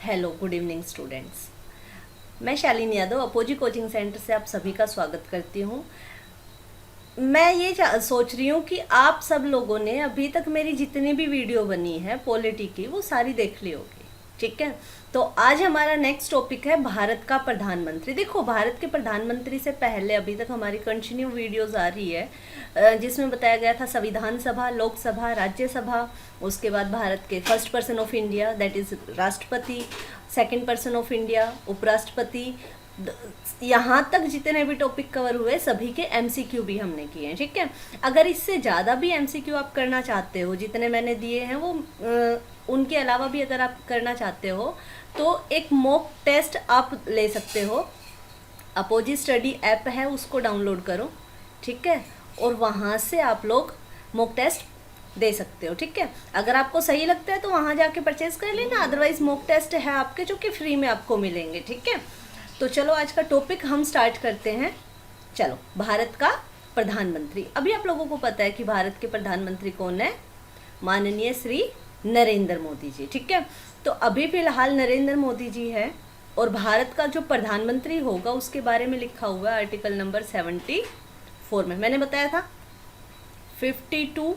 Hello, good evening students. मैं Shalini Yadav apogee coaching centre से आप सभी का स्वागत करती हूँ। मैं ये सोच रही हूँ कि आप सब लोगों ने अभी तक मेरी जितनी भी वीडियो बनी है पॉलिटी की वो सारी देख ली होगी, ठीक है। तो आज हमारा नेक्स्ट टॉपिक है भारत का प्रधानमंत्री। देखो, भारत के प्रधानमंत्री से पहले अभी तक हमारी कंटिन्यू वीडियोस आ रही है जिसमें बताया गया था संविधान सभा, लोकसभा, राज्यसभा, उसके बाद भारत के first person of India that is राष्ट्रपति, सेकंड पर्सन ऑफ इंडिया उपराष्ट्रपति, यहाँ तक जितने भी टॉपिक कवर हुए सभी के एमसीक्यू भी हमने किए हैं, ठीक है। अगर इससे ज़्यादा भी एमसीक्यू आप करना चाहते हो, जितने मैंने दिए हैं वो उनके अलावा भी अगर आप करना चाहते हो तो एक मॉक टेस्ट आप ले सकते हो। अपोजी स्टडी ऐप है, उसको डाउनलोड करो, ठीक है, और वहाँ से आप लोग मॉक टेस्ट दे सकते हो, ठीक है। अगर आपको सही लगता है तो वहाँ जाके परचेज कर लेना, अदरवाइज मॉक टेस्ट है आपके जो कि फ्री में आपको मिलेंगे, ठीक है। तो चलो आज का टॉपिक हम स्टार्ट करते हैं। चलो, भारत का प्रधानमंत्री। अभी आप लोगों को पता है कि भारत के प्रधानमंत्री कौन है? माननीय श्री नरेंद्र मोदी जी, ठीक है। तो अभी फिलहाल नरेंद्र मोदी जी है और भारत का जो प्रधानमंत्री होगा उसके बारे में लिखा हुआ है आर्टिकल नंबर 74 में। मैंने बताया था 52,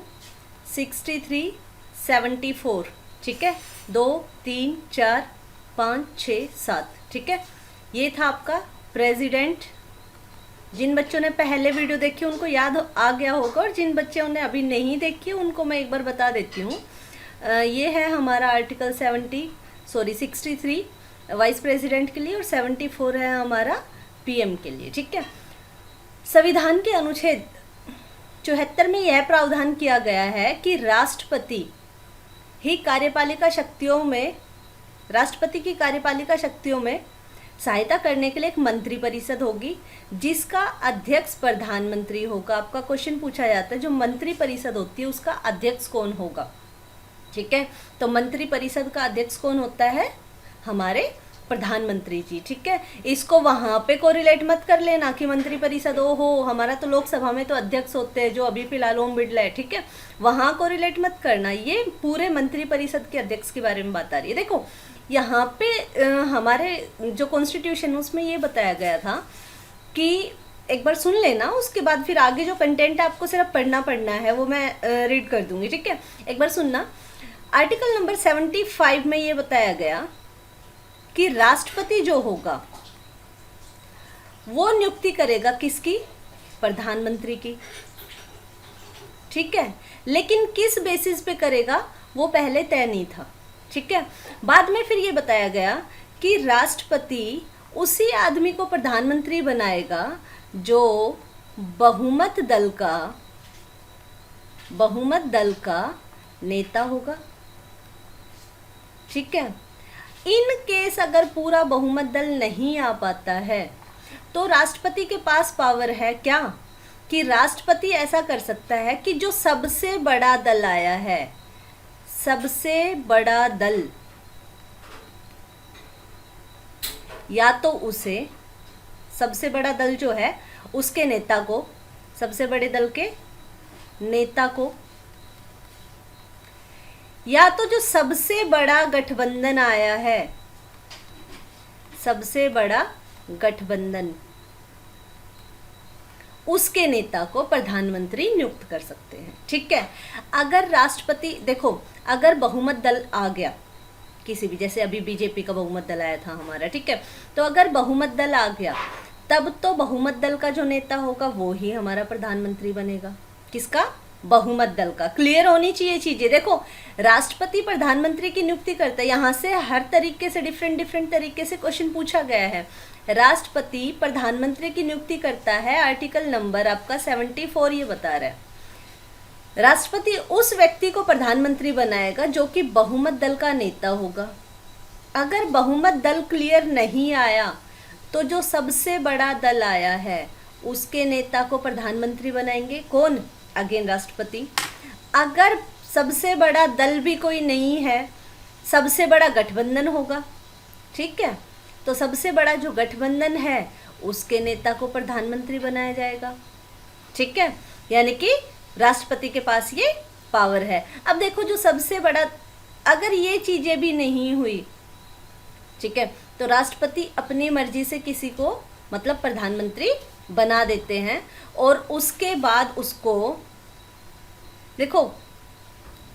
63, 74, ठीक है। 2, 3, 4, 5, 6, 7, ठीक है। ये था आपका प्रेसिडेंट। जिन बच्चों ने पहले वीडियो देखी उनको याद आ गया होगा, और जिन बच्चों ने अभी नहीं देखी उनको मैं एक बार बता देती हूँ। ये है हमारा आर्टिकल 63 वाइस प्रेसिडेंट के लिए, और 74 है हमारा पीएम के लिए, ठीक है। संविधान के अनुच्छेद 74 में यह प्रावधान किया गया है कि राष्ट्रपति की कार्यपालिका शक्तियों में सहायता करने के लिए एक मंत्री परिषद होगी जिसका अध्यक्ष प्रधानमंत्री होगा। आपका क्वेश्चन पूछा जाता है जो मंत्री परिषद होती है उसका अध्यक्ष कौन होगा, ठीक है। तो मंत्री परिषद का अध्यक्ष कौन होता है? हमारे प्रधानमंत्री जी, ठीक है। इसको वहां पे कोरिलेट मत कर लेना कि मंत्री परिषद ओहो हमारा तो लोकसभा में तो अध्यक्ष होते हैं जो अभी फिलहाल ओम बिरला है, ठीक है। वहां कोरिलेट मत करना, ये पूरे मंत्री परिषद के अध्यक्ष के बारे में बात आ रही है। देखो, यहाँ पे हमारे जो कॉन्स्टिट्यूशन उसमें ये बताया गया था कि एक बार सुन लेना, उसके बाद फिर आगे जो कंटेंट है आपको सिर्फ पढ़ना है, वो मैं रीड कर दूंगी, ठीक है। एक बार सुनना। आर्टिकल नंबर 75 में ये बताया गया कि राष्ट्रपति जो होगा वो नियुक्ति करेगा किसकी? प्रधानमंत्री की, ठीक है। लेकिन किस बेसिस पे करेगा वो पहले तय नहीं था, ठीक है। बाद में फिर ये बताया गया कि राष्ट्रपति उसी आदमी को प्रधानमंत्री बनाएगा जो बहुमत दल का नेता होगा, ठीक है। इन केस अगर पूरा बहुमत दल नहीं आ पाता है तो राष्ट्रपति के पास पावर है क्या कि राष्ट्रपति ऐसा कर सकता है कि जो सबसे बड़ा दल आया है, सबसे बड़ा दल, या तो उसे सबसे बड़ा दल जो है उसके नेता को, सबसे बड़े दल के नेता को, या तो जो सबसे बड़ा गठबंधन आया है, सबसे बड़ा गठबंधन, उसके नेता को प्रधानमंत्री नियुक्त कर सकते हैं, ठीक है। अगर राष्ट्रपति, देखो, अगर बहुमत दल आ गया किसी भी, जैसे अभी बीजेपी का बहुमत दल आया था हमारा, ठीक है। तो अगर बहुमत दल आ गया तब तो बहुमत दल का जो नेता होगा वो ही हमारा प्रधानमंत्री बनेगा। किसका? बहुमत दल का। क्लियर होनी चाहिए चीजें। देखो, राष्ट्रपति प्रधानमंत्री की नियुक्ति करता है, यहाँ से हर तरीके से डिफरेंट तरीके से क्वेश्चन पूछा गया है। राष्ट्रपति प्रधानमंत्री की नियुक्ति करता है, आर्टिकल नंबर आपका 74 ये बता रहा है। राष्ट्रपति उस व्यक्ति को प्रधानमंत्री बनाएगा जो कि बहुमत दल का नेता होगा। अगर बहुमत दल क्लियर नहीं आया तो जो सबसे बड़ा दल आया है उसके नेता को प्रधानमंत्री बनाएंगे। कौन? अगेन राष्ट्रपति। अगर सबसे बड़ा दल भी कोई नहीं है, सबसे बड़ा गठबंधन होगा, ठीक है, तो सबसे बड़ा जो गठबंधन है उसके नेता को प्रधानमंत्री बनाया जाएगा, ठीक है। यानी कि राष्ट्रपति के पास ये पावर है। अब देखो, जो सबसे बड़ा, अगर ये चीजें भी नहीं हुई ठीक है। तो राष्ट्रपति अपनी मर्जी से किसी को मतलब प्रधानमंत्री बना देते हैं, और उसके बाद उसको देखो,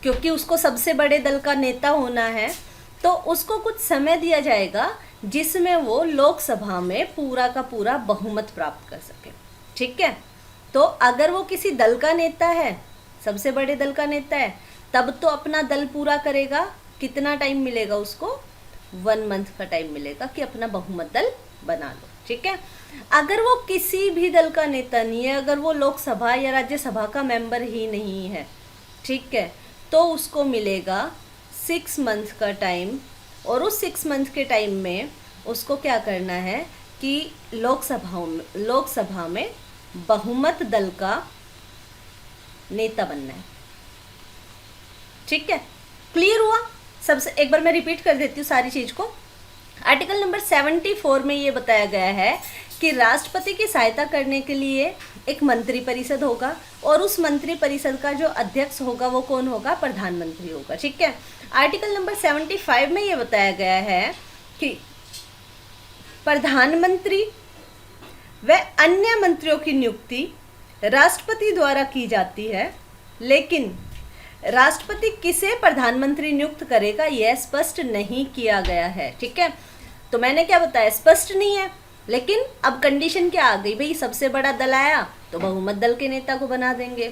क्योंकि उसको सबसे बड़े दल का नेता होना है, तो उसको कुछ समय दिया जाएगा जिसमें वो लोकसभा में पूरा का पूरा बहुमत प्राप्त कर सके। ठीक है। तो अगर वो किसी दल का नेता है, सबसे बड़े दल का नेता है, तब तो अपना दल पूरा करेगा। कितना टाइम मिलेगा उसको? 1 मंथ का टाइम मिलेगा कि अपना बहुमत दल बना लो। ठीक है। अगर वो किसी भी दल का नेता नहीं है, अगर वो लोकसभा या राज्यसभा का मेंबर ही नहीं है, ठीक है, तो उसको मिलेगा 6 मंथ का टाइम। और उस 6 मंथ के टाइम में उसको क्या करना है कि लोकसभा में बहुमत दल का नेता बनना है। ठीक है, क्लियर हुआ? सबसे एक बार मैं रिपीट कर देती हूँ सारी चीज को। आर्टिकल नंबर 74 में ये बताया गया है कि राष्ट्रपति की सहायता करने के लिए एक मंत्री परिषद होगा, और उस मंत्री परिषद का जो अध्यक्ष होगा वो कौन होगा? प्रधानमंत्री होगा। ठीक है। आर्टिकल नंबर 75 में ये बताया गया है कि प्रधानमंत्री व अन्य मंत्रियों की नियुक्ति राष्ट्रपति द्वारा की जाती है, लेकिन राष्ट्रपति किसे प्रधानमंत्री नियुक्त करेगा यह स्पष्ट नहीं किया गया है। ठीक है। तो मैंने क्या बताया? स्पष्ट नहीं है, लेकिन अब कंडीशन क्या आ गई भाई? सबसे बड़ा दल आया तो बहुमत दल के नेता को बना देंगे।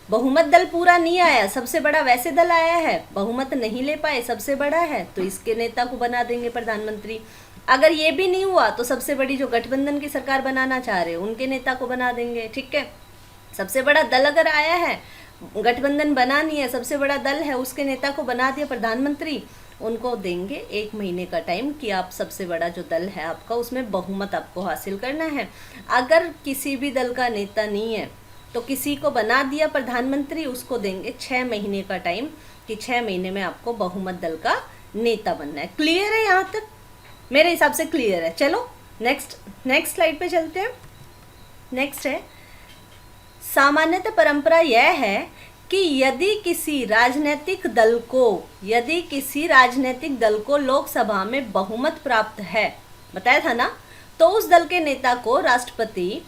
बहुमत दल पूरा नहीं आया, सबसे बड़ा वैसे दल आया है, बहुमत नहीं ले पाए, सबसे बड़ा है, तो इसके नेता को बना देंगे प्रधानमंत्री। अगर ये भी नहीं हुआ तो सबसे बड़ी जो गठबंधन की सरकार बनाना चाह रहे हैं उनके नेता को बना देंगे। ठीक है। सबसे बड़ा दल अगर आया है, गठबंधन बना नहीं है, सबसे बड़ा दल है, उसके नेता को बना दिया प्रधानमंत्री, उनको देंगे 1 महीने का टाइम कि आप सबसे बड़ा जो दल है आपका उसमें बहुमत आपको हासिल करना है। अगर किसी भी दल का नेता नहीं है तो किसी को बना दिया प्रधानमंत्री, उसको देंगे 6 महीने का टाइम कि 6 महीने में आपको बहुमत दल का नेता बनना है। क्लियर है? यहाँ तक मेरे हिसाब से क्लियर है। चलो नेक्स्ट स्लाइड पे चलते हैं। नेक्स्ट है, सामान्यतः परंपरा यह है कि यदि किसी राजनीतिक दल को लोकसभा में बहुमत प्राप्त है, बताया था ना, तो उस दल के नेता को राष्ट्रपति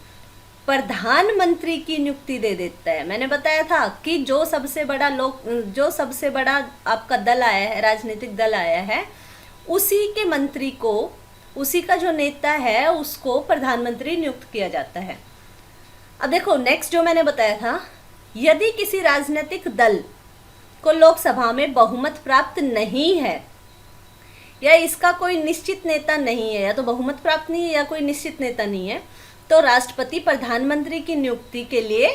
प्रधानमंत्री की नियुक्ति दे देता है। मैंने बताया था कि जो सबसे बड़ा आपका दल आया है, राजनीतिक दल आया है, उसी के मंत्री को, उसी का जो नेता है उसको प्रधानमंत्री नियुक्त किया जाता है। अब देखो नेक्स्ट जो मैंने बताया था, यदि किसी राजनीतिक दल को लोकसभा में बहुमत प्राप्त नहीं है, या इसका कोई निश्चित नेता नहीं है, या तो बहुमत प्राप्त नहीं है या कोई निश्चित नेता नहीं है, तो राष्ट्रपति प्रधानमंत्री की नियुक्ति के लिए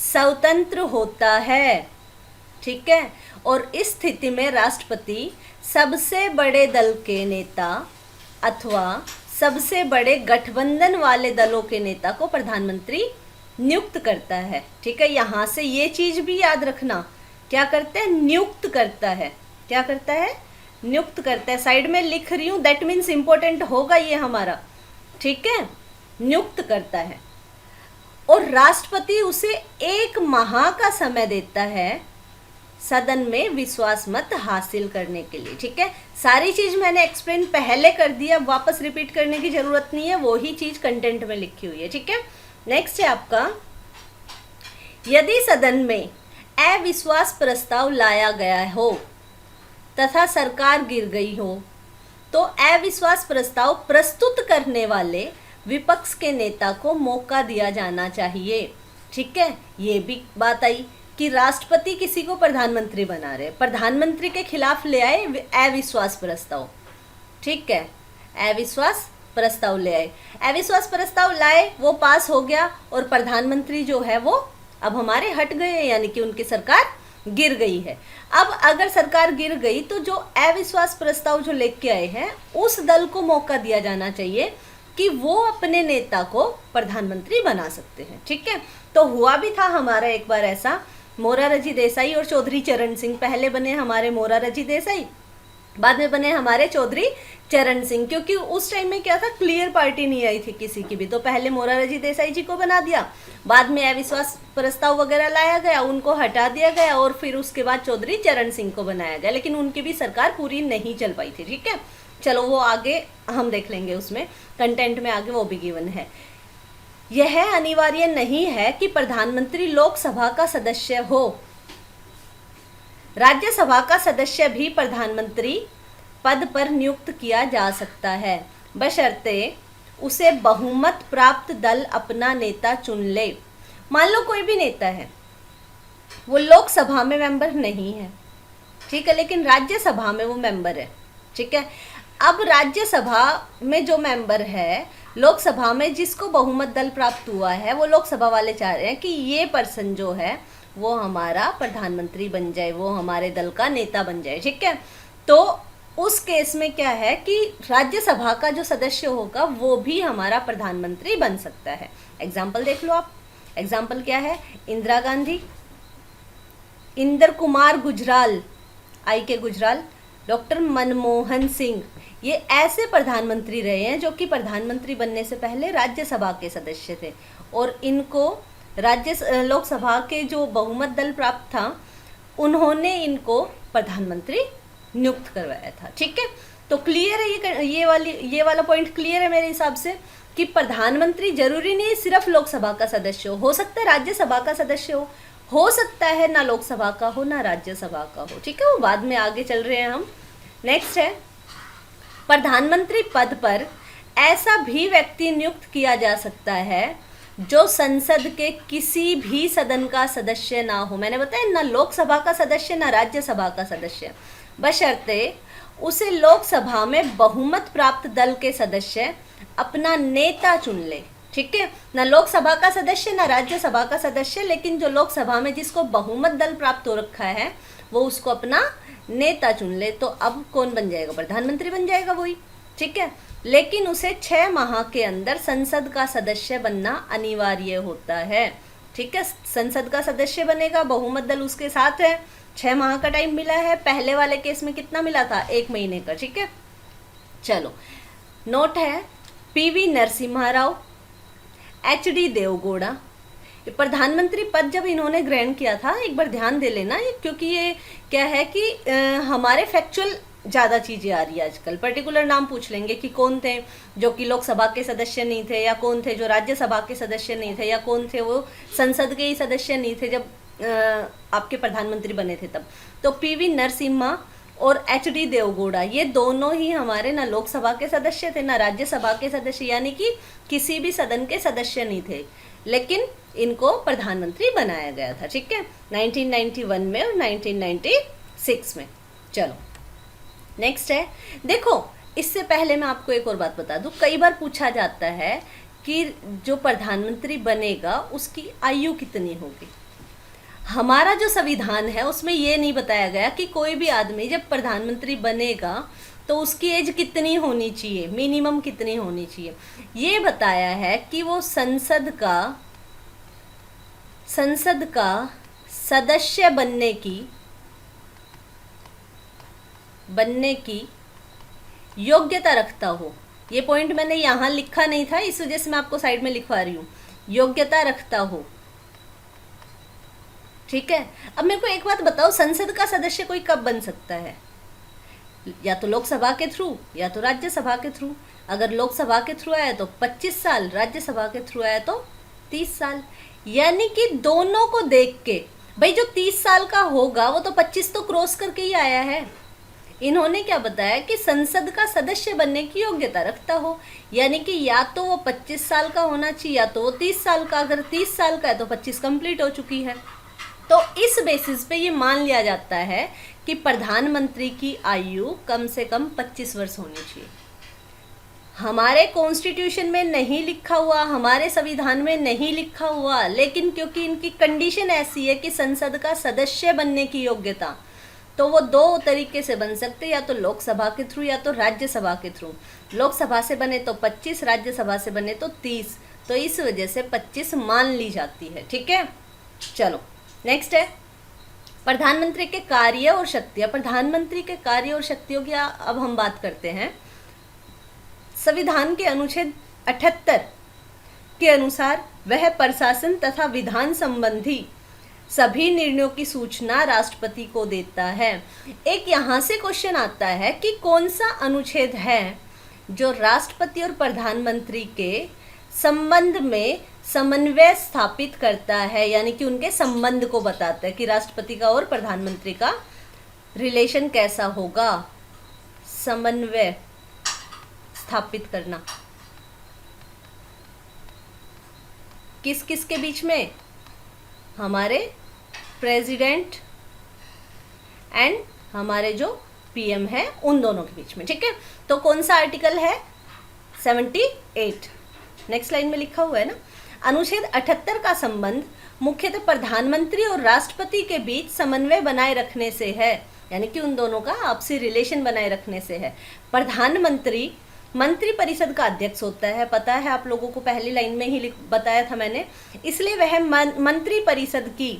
स्वतंत्र होता है। ठीक है। और इस स्थिति में राष्ट्रपति सबसे बड़े दल के नेता अथवा सबसे बड़े गठबंधन वाले दलों के नेता को प्रधानमंत्री नियुक्त करता है। ठीक है। यहाँ से ये चीज भी याद रखना, क्या करते हैं? नियुक्त करता है। क्या करता है? नियुक्त करता है। साइड में लिख रही हूँ, दैट मीन्स इंपॉर्टेंट होगा ये हमारा। ठीक है। नियुक्त करता है, और राष्ट्रपति उसे 1 माह का समय देता है सदन में विश्वास मत हासिल करने के लिए। ठीक है। सारी चीज मैंने एक्सप्लेन पहले कर दिया, वापस रिपीट करने की जरूरत नहीं है, वो ही चीज कंटेंट में लिखी हुई है। ठीक है। नेक्स्ट है आपका, यदि सदन में अविश्वास प्रस्ताव लाया गया हो तथा सरकार गिर गई हो, तो अविश्वास प्रस्ताव प्रस्तुत करने वाले विपक्ष के नेता को मौका दिया जाना चाहिए। ठीक है। ये भी बात आई कि राष्ट्रपति किसी को प्रधानमंत्री बना रहे, प्रधानमंत्री के खिलाफ ले आए अविश्वास प्रस्ताव। ठीक है। अविश्वास प्रस्ताव ले आए, अविश्वास प्रस्ताव लाए, वो पास हो गया, और प्रधानमंत्री जो है वो अब हमारे हट गए, यानी कि उनकी सरकार गिर गई है। अब अगर सरकार गिर गई तो जो अविश्वास प्रस्ताव जो लेके आए हैं उस दल को मौका दिया जाना चाहिए कि वो अपने नेता को प्रधानमंत्री बना सकते हैं। ठीक है। तो हुआ भी था हमारा एक बार ऐसा, मोरारजी देसाई और चौधरी चरण सिंह, पहले बने हमारे मोरारजी देसाई, बाद में बने हमारे चौधरी चरण सिंह, क्योंकि उस टाइम में क्या था, क्लियर पार्टी नहीं आई थी किसी की भी, तो पहले मोरारजी देसाई जी को बना दिया, बाद में अविश्वास प्रस्ताव वगैरह लाया गया, उनको हटा दिया गया, और फिर उसके बाद चौधरी चरण सिंह को बनाया गया, लेकिन उनकी भी सरकार पूरी नहीं चल पाई थी। ठीक है। चलो वो आगे हम देख लेंगे, उसमें कंटेंट में आगे वो भी गिवन है। यह अनिवार्य नहीं है कि प्रधानमंत्री लोकसभा का सदस्य हो। राज्यसभा का सदस्य भी प्रधानमंत्री पद पर नियुक्त किया जा सकता है, बशर्ते उसे बहुमत प्राप्त दल अपना नेता चुन ले। मान लो कोई भी नेता है, वो लोकसभा में मेंबर नहीं है, ठीक है, लेकिन राज्यसभा में वो मेंबर है, ठीक है। अब राज्यसभा में जो मेंबर है, लोकसभा में जिसको बहुमत दल प्राप्त हुआ है, वो लोकसभा वाले चाह रहे हैं कि ये पर्सन जो है वो हमारा प्रधानमंत्री बन जाए, वो हमारे दल का नेता बन जाए, ठीक है। तो उस केस में क्या है कि राज्यसभा का जो सदस्य होगा वो भी हमारा प्रधानमंत्री बन सकता है। एग्जाम्पल देख लो आप। एग्जाम्पल क्या है? इंदिरा गांधी, इंदर कुमार गुजराल, आई के गुजराल, डॉक्टर मनमोहन सिंह, ये ऐसे प्रधानमंत्री रहे हैं जो कि प्रधानमंत्री बनने से पहले राज्यसभा के सदस्य थे, और इनको लोकसभा के जो बहुमत दल प्राप्त था, उन्होंने इनको प्रधानमंत्री नियुक्त करवाया था, ठीक है। तो क्लियर है ये वाला पॉइंट क्लियर है मेरे हिसाब से कि प्रधानमंत्री जरूरी नहीं सिर्फ लोकसभा का सदस्य हो सकता है राज्यसभा का सदस्य हो सकता है ना लोकसभा का हो ना राज्यसभा का हो, ठीक है। वो बाद में आगे चल रहे हैं हम। नेक्स्ट है, प्रधानमंत्री पद पर ऐसा भी व्यक्ति नियुक्त किया जा सकता है जो संसद के किसी भी सदन का सदस्य ना हो। मैंने बताया ना लोकसभा का सदस्य ना राज्यसभा का सदस्य, बशर्ते उसे लोकसभा में बहुमत प्राप्त दल के सदस्य अपना नेता चुन ले, ठीक है। ना लोकसभा का सदस्य ना राज्यसभा का सदस्य, लेकिन जो लोकसभा में जिसको बहुमत दल प्राप्त हो रखा है वो उसको अपना नेता चुन ले। तो अब कौन बन जाएगा? प्रधानमंत्री बन जाएगा वही, ठीक है। लेकिन उसे 6 माह के अंदर संसद का सदस्य बनना अनिवार्य होता है, ठीक है। संसद का सदस्य बनेगा, बहुमत दल उसके साथ है, 6 माह का टाइम मिला है। पहले वाले केस में कितना मिला था? 1 महीने का, ठीक है। चलो, नोट है, पीवी नरसिम्हा राव, एचडी देवगौड़ा, प्रधानमंत्री पद जब इन्होंने ग्रहण किया था, एक बार ध्यान दे लेना, क्योंकि ये क्या है कि हमारे फैक्चुअल ज़्यादा चीज़ें आ रही है आजकल। पर्टिकुलर नाम पूछ लेंगे कि कौन थे जो कि लोकसभा के सदस्य नहीं थे, या कौन थे जो राज्यसभा के सदस्य नहीं थे, या कौन थे वो संसद के ही सदस्य नहीं थे जब आपके प्रधानमंत्री बने थे तब। तो पीवी नरसिम्हा और एचडी देवगौड़ा, ये दोनों ही हमारे ना लोकसभा के सदस्य थे ना राज्यसभा के सदस्य, यानी कि किसी भी सदन के सदस्य नहीं थे, लेकिन इनको प्रधानमंत्री बनाया गया था, ठीक है, 1991 में और 1996 में। चलो नेक्स्ट है, देखो इससे पहले मैं आपको एक और बात बता दूं, कई बार पूछा जाता है कि जो प्रधानमंत्री बनेगा उसकी आयु कितनी होगी। हमारा जो संविधान है उसमें ये नहीं बताया गया कि कोई भी आदमी जब प्रधानमंत्री बनेगा तो उसकी एज कितनी होनी चाहिए, मिनिमम कितनी होनी चाहिए। ये बताया है कि वो संसद का सदस्य बनने की योग्यता रखता हो। ये पॉइंट मैंने यहाँ लिखा नहीं था, इस वजह से मैं आपको साइड में लिखवा रही हूँ, योग्यता रखता हो, ठीक है। अब मेरे को एक बात बताओ, संसद का सदस्य कोई कब बन सकता है? या तो लोकसभा के थ्रू या तो राज्यसभा के थ्रू। अगर लोकसभा के थ्रू आया तो 25 साल, राज्यसभा के थ्रू आया तो 30 साल। यानी कि दोनों को देख के, भाई जो 30 साल का होगा वो तो 25 तो क्रॉस करके ही आया है। इन्होंने क्या बताया कि संसद का सदस्य बनने की योग्यता रखता हो, यानी कि या तो वो 25 साल का होना चाहिए या तो वो 30 साल का। अगर 30 साल का है तो 25 कंप्लीट हो चुकी है। तो इस बेसिस पे ये मान लिया जाता है कि प्रधानमंत्री की आयु कम से कम 25 वर्ष होनी चाहिए। हमारे कॉन्स्टिट्यूशन में नहीं लिखा हुआ, हमारे संविधान में नहीं लिखा हुआ, लेकिन क्योंकि इनकी कंडीशन ऐसी है कि संसद का सदस्य बनने की योग्यता, तो वो 2 तरीके से बन सकते, या तो लोकसभा के थ्रू या तो राज्यसभा के थ्रू। लोकसभा से बने तो 25, राज्यसभा से बने तो 30, तो इस वजह से 25 मान ली जाती है, ठीक है। चलो नेक्स्ट है, प्रधानमंत्री के कार्य और शक्तियाँ। प्रधानमंत्री के कार्य और शक्तियों की अब हम बात करते हैं। संविधान के अनुच्छेद 78 के अनुसार वह प्रशासन तथा विधान संबंधी सभी निर्णयों की सूचना राष्ट्रपति को देता है। एक यहाँ से क्वेश्चन आता है कि कौन सा अनुच्छेद है जो राष्ट्रपति और प्रधानमंत्री के संबंध में समन्वय स्थापित करता है, यानी कि उनके संबंध को बताता है कि राष्ट्रपति का और प्रधानमंत्री का रिलेशन कैसा होगा। समन्वय स्थापित करना किस किस के बीच में, हमारे प्रेसिडेंट एंड हमारे जो पीएम है उन दोनों के बीच में, ठीक है। तो कौन सा आर्टिकल है? 78। नेक्स्ट लाइन में लिखा हुआ है ना, अनुच्छेद 78 का संबंध मुख्यतः प्रधानमंत्री और राष्ट्रपति के बीच समन्वय बनाए रखने से है, यानी कि उन दोनों का आपसी रिलेशन बनाए रखने से है। प्रधानमंत्री मंत्री परिषद का अध्यक्ष होता है, पता है आप लोगों को, पहली लाइन में ही बताया था मैंने, इसलिए वह मंत्री परिषद की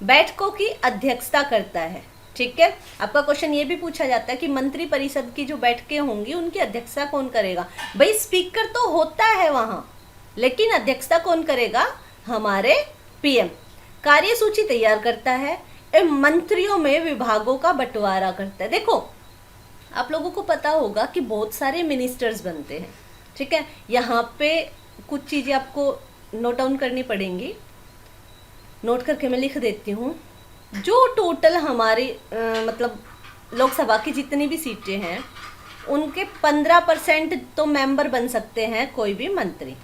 बैठकों की अध्यक्षता करता है, ठीक है। आपका क्वेश्चन ये भी पूछा जाता है कि मंत्री परिषद की जो बैठकें होंगी उनकी अध्यक्षता कौन करेगा। भाई स्पीकर तो होता है वहां, लेकिन अध्यक्षता कौन करेगा? हमारे पीएम। कार्यसूची तैयार करता है, मंत्रियों में विभागों का बंटवारा करता है। देखो आप लोगों को पता होगा कि बहुत सारे मिनिस्टर्स बनते हैं, ठीक है। यहाँ पे कुछ चीज़ें आपको नोट डाउन करनी पड़ेंगी, नोट करके मैं लिख देती हूँ। जो टोटल हमारी मतलब लोकसभा की जितनी भी सीटें हैं उनके 15% तो मेंबर बन सकते हैं कोई भी मंत्री,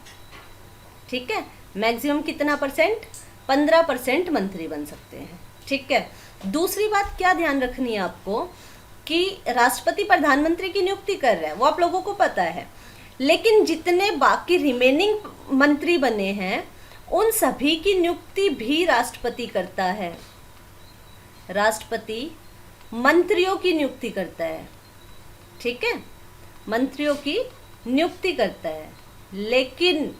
ठीक है। मैक्सिमम कितना परसेंट? 15% मंत्री बन सकते हैं, ठीक है। दूसरी बात क्या ध्यान रखनी है आपको कि राष्ट्रपति प्रधानमंत्री की नियुक्ति कर रहा है, वो आप लोगों को पता है, लेकिन जितने बाकी रिमेनिंग मंत्री बने हैं उन सभी की नियुक्ति भी राष्ट्रपति करता है। राष्ट्रपति मंत्रियों की नियुक्ति करता है, ठीक है, मंत्रियों की नियुक्ति करता है, लेकिन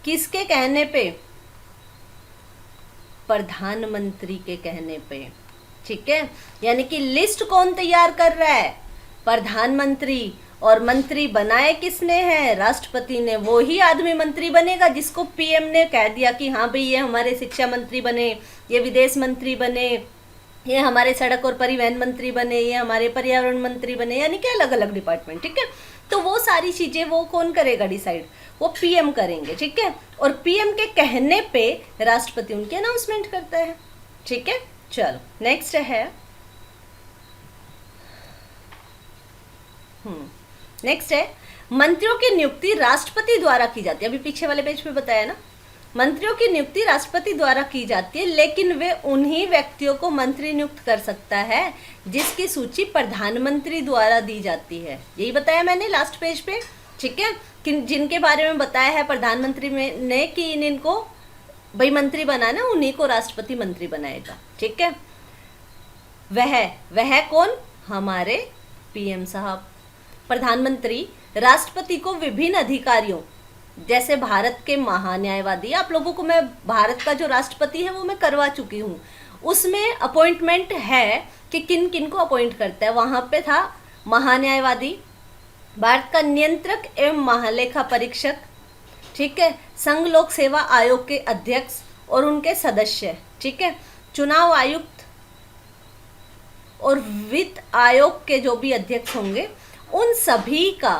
किसके कहने पे? प्रधानमंत्री के कहने पे, ठीक है। यानी कि लिस्ट कौन तैयार कर रहा है? प्रधानमंत्री। और मंत्री बनाए किसने हैं? राष्ट्रपति ने। वो ही आदमी मंत्री बनेगा जिसको पीएम ने कह दिया कि हाँ भाई ये हमारे शिक्षा मंत्री बने, ये विदेश मंत्री बने, ये हमारे सड़क और परिवहन मंत्री बने, ये हमारे पर्यावरण मंत्री बने, यानी कि अलग अलग डिपार्टमेंट, ठीक है। तो वो सारी चीजें वो कौन करेगा डिसाइड? वो पीएम करेंगे, ठीक है। और पीएम के कहने पे राष्ट्रपति उनकी अनाउंसमेंट करता है, ठीक है। चलो नेक्स्ट है, नेक्स्ट है मंत्रियों की नियुक्ति राष्ट्रपति द्वारा की जाती है। अभी पीछे वाले पेज पे बताया ना, मंत्रियों की नियुक्ति राष्ट्रपति द्वारा की जाती है, लेकिन वे उन्हीं व्यक्तियों को मंत्री नियुक्त कर सकता है जिसकी सूची प्रधानमंत्री द्वारा दी जाती है। यही बताया मैंने लास्ट पेज पे, ठीक है। जिनके बारे में बताया है प्रधानमंत्री ने कि इनको भाई मंत्री बनाना, उन्हीं को राष्ट्रपति मंत्री बनाएगा, ठीक है। वह कौन? हमारे पीएम साहब। प्रधानमंत्री राष्ट्रपति को विभिन्न अधिकारियों, जैसे भारत के महान्यायवादी, आप लोगों को मैं भारत का जो राष्ट्रपति है वो मैं करवा चुकी हूँ, उसमें अपॉइंटमेंट है कि किन किन को अपॉइंट करता है। वहाँ पे था महान्यायवादी, भारत का नियंत्रक एवं महालेखा परीक्षक, ठीक है, संघ लोक सेवा आयोग के अध्यक्ष और उनके सदस्य, ठीक है, चुनाव आयुक्त और वित्त आयोग के जो भी अध्यक्ष होंगे, उन सभी का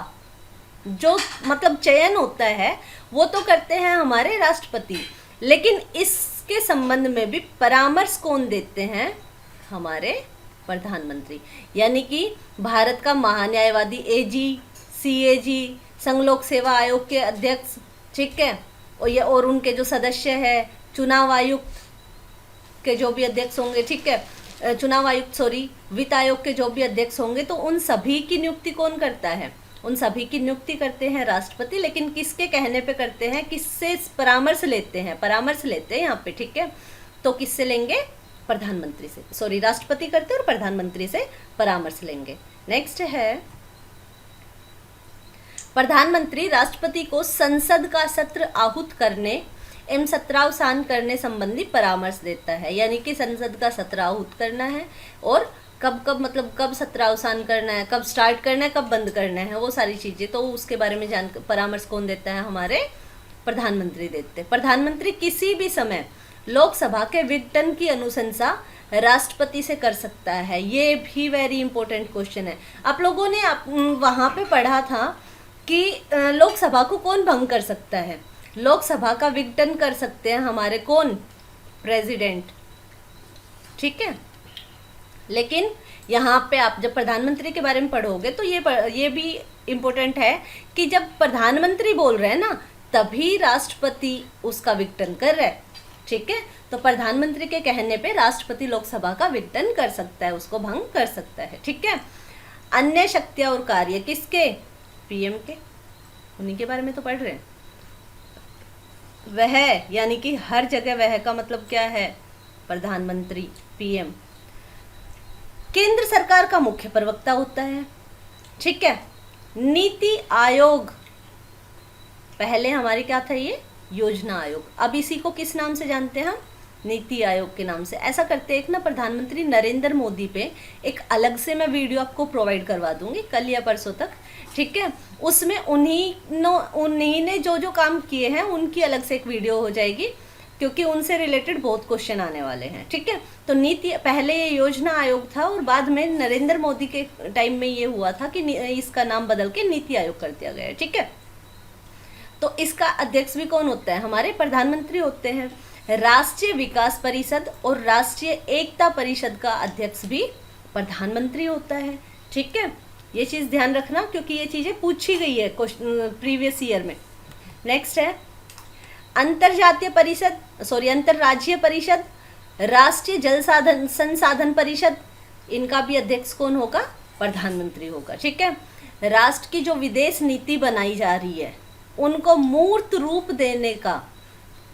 जो मतलब चयन होता है वो तो करते हैं हमारे राष्ट्रपति, लेकिन इसके संबंध में भी परामर्श कौन देते हैं? हमारे प्रधानमंत्री। यानी कि भारत का महान्यायवादी एजी, सीएजी, संघ लोक सेवा आयोग के अध्यक्ष, ठीक है, और उनके जो सदस्य है, चुनाव आयुक्त के जो भी अध्यक्ष होंगे, ठीक है, चुनाव आयुक्त वित्त आयोग के जो भी अध्यक्ष होंगे, तो उन सभी की नियुक्ति कौन करता है? उन सभी की नियुक्ति करते हैं राष्ट्रपति, लेकिन किसके कहने पे करते हैं? किससे परामर्श लेते हैं? परामर्श लेते हैं यहाँ पे, ठीक है। तो किससे लेंगे? प्रधानमंत्री से, राष्ट्रपति करते हैं और प्रधानमंत्री से परामर्श लेंगे। नेक्स्ट है, प्रधानमंत्री राष्ट्रपति को संसद का सत्र आहूत करने एवं सत्रावसान करने संबंधी परामर्श देता है। यानी कि संसद का सत्र आहूत करना है और कब मतलब कब सत्रावसान करना है, कब स्टार्ट करना है, कब बंद करना है, वो सारी चीज़ें तो उसके बारे में परामर्श कौन देता है? हमारे प्रधानमंत्री देते हैं। प्रधानमंत्री किसी भी समय लोकसभा के विघटन की अनुशंसा राष्ट्रपति से कर सकता है? ये भी वेरी इंपॉर्टेंट क्वेश्चन है। आप लोगों ने वहाँ पे पढ़ा था कि लोकसभा को कौन भंग कर सकता है? लोकसभा का विघटन कर सकते हैं हमारे कौन? प्रेसिडेंट। ठीक है, लेकिन यहाँ पे आप जब प्रधानमंत्री के बारे में पढ़ोगे तो ये भी इम्पोर्टेंट है कि जब प्रधानमंत्री बोल रहे हैं ना, तभी राष्ट्रपति उसका विघटन कर रहा है। ठीक है, तो प्रधानमंत्री के कहने पे राष्ट्रपति लोकसभा का विघटन कर सकता है, उसको भंग कर सकता है। ठीक है, अन्य शक्तियां और कार्य किसके? पीएम के, उन्हीं के बारे में तो पढ़ रहे हैं। वह यानी कि हर जगह वह का मतलब क्या है? प्रधानमंत्री, पीएम। केंद्र सरकार का मुख्य प्रवक्ता होता है। ठीक है, नीति आयोग, पहले हमारे क्या था? ये योजना आयोग। अब इसी को किस नाम से जानते हैं हम? नीति आयोग के नाम से। ऐसा करते एक ना, प्रधानमंत्री नरेंद्र मोदी पे एक अलग से मैं वीडियो आपको प्रोवाइड करवा दूंगी कल या परसों तक। ठीक है, उसमें उन्हीं ने जो जो काम किए हैं उनकी अलग से एक वीडियो हो जाएगी, क्योंकि उनसे रिलेटेड बहुत क्वेश्चन आने वाले हैं। ठीक है, तो नीति, पहले ये योजना आयोग था और बाद में नरेंद्र मोदी के टाइम में ये हुआ था कि इसका नाम बदल के नीति आयोग कर दिया गया है। ठीक है, तो इसका अध्यक्ष भी कौन होता है? हमारे प्रधानमंत्री होते हैं। राष्ट्रीय विकास परिषद और राष्ट्रीय एकता परिषद का अध्यक्ष भी प्रधानमंत्री होता है। ठीक है, ये चीज़ ध्यान रखना, क्योंकि ये चीज़ें पूछी गई है प्रीवियस ईयर में। नेक्स्ट है अंतरराज्यीय परिषद, राष्ट्रीय जल संसाधन परिषद, इनका भी अध्यक्ष कौन होगा? प्रधानमंत्री होगा। ठीक है, राष्ट्र की जो विदेश नीति बनाई जा रही है उनको मूर्त रूप देने का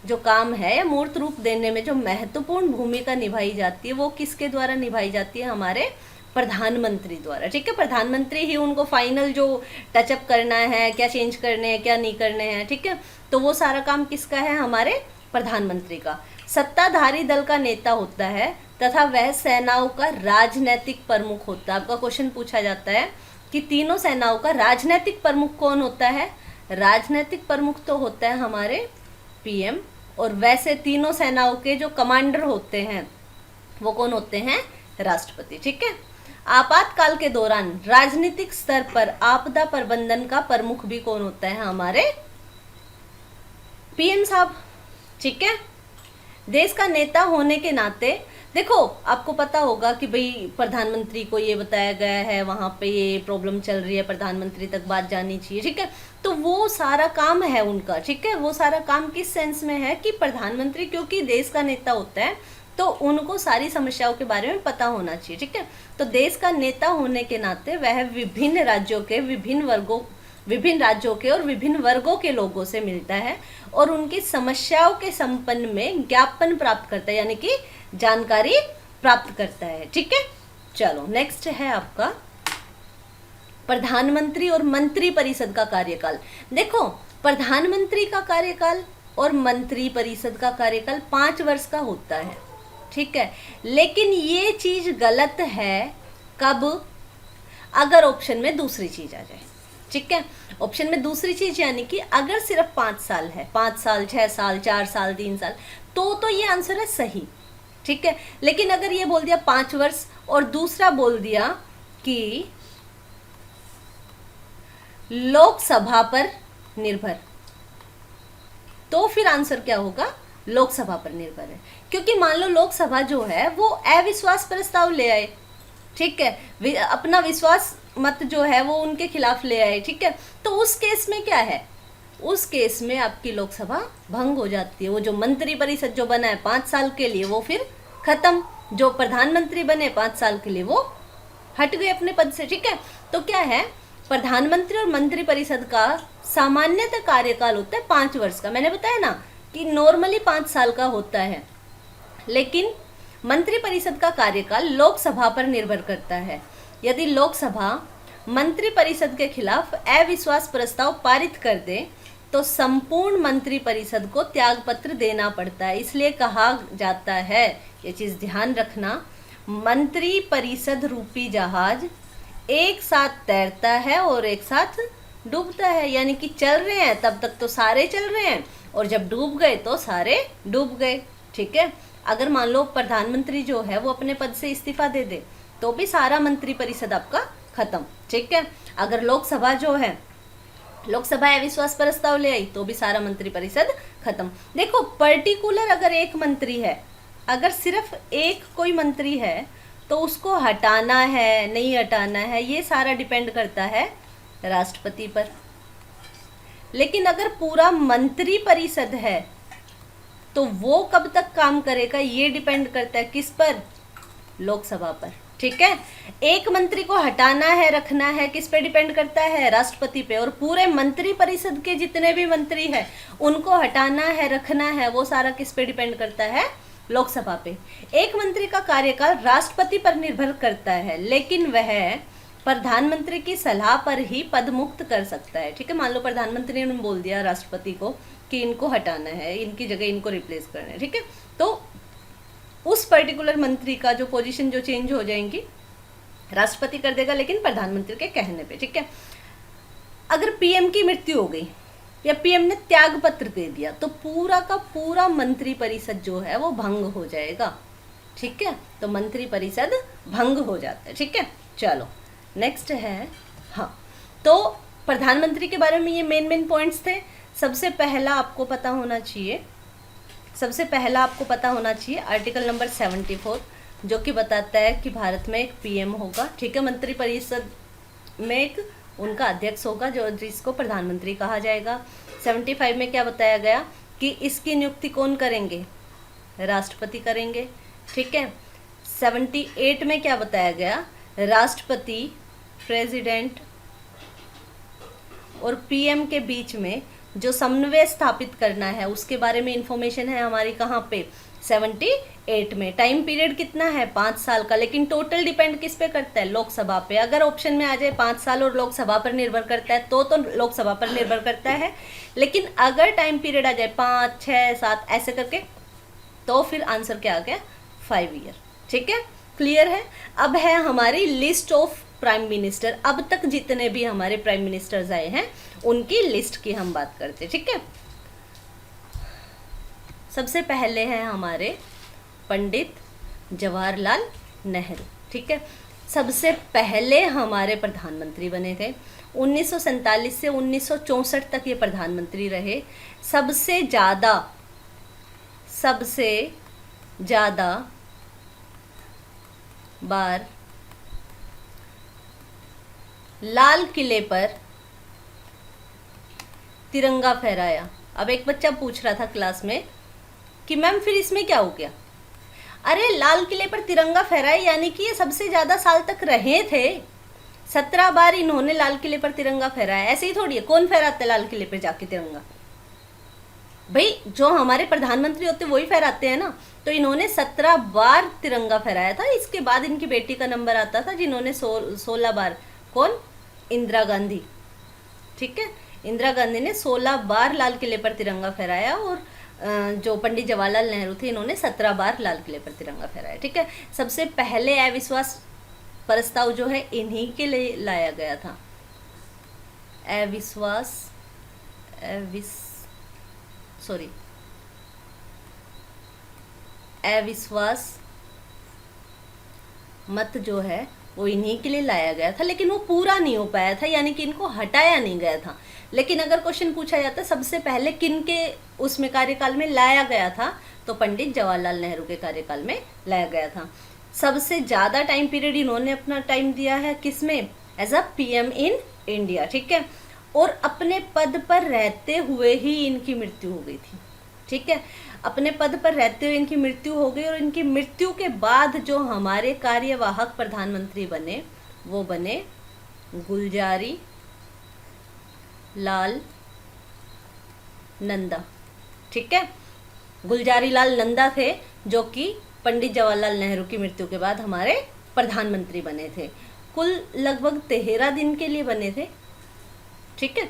जो काम है, मूर्त रूप देने में जो महत्वपूर्ण भूमिका निभाई जाती है वो किसके द्वारा निभाई जाती है? हमारे प्रधानमंत्री द्वारा। ठीक है, प्रधानमंत्री ही उनको फाइनल जो टचअप करना है, क्या चेंज करने हैं, क्या नहीं करने हैं। ठीक है, तो वो सारा काम किसका है? हमारे प्रधानमंत्री का। सत्ताधारी दल का नेता होता है तथा वह सेनाओं का राजनैतिक प्रमुख होता है। आपका क्वेश्चन पूछा जाता है कि तीनों सेनाओं का राजनैतिक प्रमुख कौन होता है? राजनैतिक प्रमुख तो होता है हमारे पीएम, और वैसे तीनों सेनाओं के जो कमांडर होते हैं वो कौन होते हैं? राष्ट्रपति। ठीक है, आपातकाल के दौरान राजनीतिक स्तर पर आपदा प्रबंधन का प्रमुख भी कौन होता है? हमारे पीएम साहब। ठीक है, देश का नेता होने के नाते देखो, आपको पता होगा कि भाई प्रधानमंत्री को ये बताया गया है, वहाँ पे ये प्रॉब्लम चल रही है, प्रधानमंत्री तक बात जानी चाहिए। ठीक है, तो वो सारा काम है उनका। ठीक है, वो सारा काम किस सेंस में है कि प्रधानमंत्री क्योंकि देश का नेता होता है तो उनको सारी समस्याओं के बारे में पता होना चाहिए। ठीक है, तो देश का नेता होने के नाते वह विभिन्न राज्यों के और विभिन्न वर्गों के लोगों से मिलता है और उनकी समस्याओं के संबंध में ज्ञापन प्राप्त करता है, यानी कि जानकारी प्राप्त करता है। ठीक है, चलो नेक्स्ट है आपका प्रधानमंत्री और मंत्री परिषद का कार्यकाल। देखो, प्रधानमंत्री का कार्यकाल और मंत्री परिषद का कार्यकाल 5 वर्ष का होता है। ठीक है, लेकिन ये चीज गलत है कब? अगर ऑप्शन में दूसरी चीज आ जाए। ठीक है, ऑप्शन में दूसरी चीज यानी कि अगर सिर्फ 5 साल है, 5 साल, 6 साल, 4 साल, 3 साल, तो ये आंसर है सही। ठीक है, लेकिन अगर ये बोल दिया 5 वर्ष और दूसरा बोल दिया कि लोकसभा पर निर्भर, तो फिर आंसर क्या होगा? लोकसभा पर निर्भर है, क्योंकि मान लो लोकसभा जो है वो अविश्वास प्रस्ताव ले आए। ठीक है, अपना विश्वास मत जो है वो उनके खिलाफ ले आए। ठीक है, तो उस केस में क्या है? उस केस में आपकी लोकसभा भंग हो जाती है। वो जो मंत्री परिषद जो बना है 5 साल के लिए वो फिर खत्म, जो प्रधानमंत्री बने 5 साल के लिए वो हट गए अपने पद से। ठीक है, तो क्या है, प्रधानमंत्री और मंत्री परिषद का सामान्यतः कार्यकाल होता है 5 वर्ष का। मैंने बताया ना कि नॉर्मली 5 साल का होता है, लेकिन मंत्री परिषद का कार्यकाल लोकसभा पर निर्भर करता है। यदि लोकसभा मंत्री परिषद के खिलाफ अविश्वास प्रस्ताव पारित कर दे तो संपूर्ण मंत्री परिषद को त्यागपत्र देना पड़ता है। इसलिए कहा जाता है, ये चीज़ ध्यान रखना, मंत्री परिषद रूपी जहाज एक साथ तैरता है और एक साथ डूबता है। यानी कि चल रहे हैं तब तक तो सारे चल रहे हैं, और जब डूब गए तो सारे डूब गए। ठीक है। अगर मान लो प्रधानमंत्री जो है वो अपने पद से इस्तीफा दे दे तो भी सारा मंत्री परिषद आपका खत्म, ठीक है। अगर लोकसभा जो है, लोकसभा अविश्वास प्रस्ताव ले आई तो भी सारा मंत्री परिषद खत्म। देखो पर्टिकुलर अगर एक मंत्री है, अगर सिर्फ एक कोई मंत्री है तो उसको हटाना है नहीं हटाना है ये सारा डिपेंड करता है राष्ट्रपति पर। लेकिन अगर पूरा मंत्री परिषद है तो वो कब तक काम करेगा ये डिपेंड करता है किस पर, लोकसभा पर, ठीक है। एक मंत्री को हटाना है रखना है किस पे डिपेंड करता है, राष्ट्रपति पे। और पूरे मंत्री परिषद के जितने भी मंत्री हैं उनको हटाना है रखना है वो सारा किस पे डिपेंड करता है, लोकसभा पे। एक मंत्री का कार्यकाल राष्ट्रपति पर निर्भर करता है लेकिन वह प्रधानमंत्री की सलाह पर ही पद मुक्त कर सकता है, ठीक है। मान लो प्रधानमंत्री ने बोल दिया राष्ट्रपति को कि इनको हटाना है, इनकी जगह इनको रिप्लेस करना है, ठीक है, तो उस पर्टिकुलर मंत्री का जो पोजीशन जो चेंज हो जाएंगी राष्ट्रपति कर देगा लेकिन प्रधानमंत्री के कहने पे, ठीक है। अगर पीएम की मृत्यु हो गई या पीएम ने त्याग पत्र दे दिया तो पूरा का पूरा मंत्री परिषद जो है वो भंग हो जाएगा, ठीक है। तो मंत्री परिषद भंग हो जाता है, ठीक है। चलो नेक्स्ट है, हाँ, तो प्रधानमंत्री के बारे में ये मेन पॉइंट्स थे। सबसे पहला आपको पता होना चाहिए आर्टिकल नंबर 74 जो कि बताता है कि भारत में एक पीएम होगा, ठीक है। मंत्री परिषद में एक उनका अध्यक्ष होगा जो जिसको प्रधानमंत्री कहा जाएगा। 75 में क्या बताया गया कि इसकी नियुक्ति कौन करेंगे, राष्ट्रपति करेंगे, ठीक है। 78 में क्या बताया गया, राष्ट्रपति, प्रेसिडेंट और पीएम के बीच में जो समन्वय स्थापित करना है उसके बारे में इंफॉर्मेशन है हमारी कहाँ पे, 78 में। टाइम पीरियड कितना है, 5 साल का, लेकिन टोटल डिपेंड किस पे करता है, लोकसभा पे। अगर ऑप्शन में आ जाए 5 साल और लोकसभा पर निर्भर करता है तो लोकसभा पर निर्भर करता है। लेकिन अगर टाइम पीरियड आ जाए 5, 6, 7 ऐसे करके तो फिर आंसर क्या आ गया, 5 ईयर, ठीक है। क्लियर है। अब है हमारी लिस्ट ऑफ प्राइम मिनिस्टर। अब तक जितने भी हमारे प्राइम मिनिस्टर्स आए हैं उनकी लिस्ट की हम बात करते हैं, ठीक है। सबसे पहले हैं हमारे पंडित जवाहरलाल नेहरू, ठीक है। सबसे पहले हमारे प्रधानमंत्री बने थे। 1947 से 1964 तक ये प्रधानमंत्री रहे। सबसे ज़्यादा बार लाल किले पर तिरंगा फहराया। अब एक बच्चा पूछ रहा था क्लास में कि मैम फिर इसमें क्या हो गया, अरे लाल किले पर तिरंगा फहराया यानी कि ये सबसे ज़्यादा साल तक रहे थे। 17 बार इन्होंने लाल किले पर तिरंगा फहराया, ऐसे ही थोड़ी है, कौन फहराता है लाल किले पर जाके तिरंगा, भाई जो हमारे प्रधानमंत्री होते वही फहराते हैं ना। तो इन्होंने 17 बार तिरंगा फहराया था। इसके बाद इनकी बेटी का नंबर आता था जिन्होंने 16 बार, कौन, इंदिरा गांधी, ठीक है। इंदिरा गांधी ने 16 बार लाल किले पर तिरंगा फहराया और जो पंडित जवाहरलाल नेहरू थे इन्होंने 17 बार लाल किले पर तिरंगा फहराया, ठीक है। सबसे पहले अविश्वास प्रस्ताव जो है इन्हीं के लिए लाया गया था। अविश्वास मत जो है वो इन्हीं के लिए लाया गया था, लेकिन वो पूरा नहीं हो पाया था, यानी कि इनको हटाया नहीं गया था। लेकिन अगर क्वेश्चन पूछा जाता सबसे पहले किन के उसमें कार्यकाल में लाया गया था तो पंडित जवाहरलाल नेहरू के कार्यकाल में लाया गया था। सबसे ज़्यादा टाइम पीरियड इन्होंने अपना टाइम दिया है किसमें, as a PM in India, ठीक है। और अपने पद पर रहते हुए ही इनकी मृत्यु हो गई थी, ठीक है। अपने पद पर रहते हुए इनकी मृत्यु हो गई और इनकी मृत्यु के बाद जो हमारे कार्यवाहक प्रधानमंत्री बने वो बने गुलजारी लाल नंदा, ठीक है। गुलजारी लाल नंदा थे जो कि पंडित जवाहरलाल नेहरू की मृत्यु के बाद हमारे प्रधानमंत्री बने थे। कुल लगभग 13 दिन के लिए बने थे, ठीक है।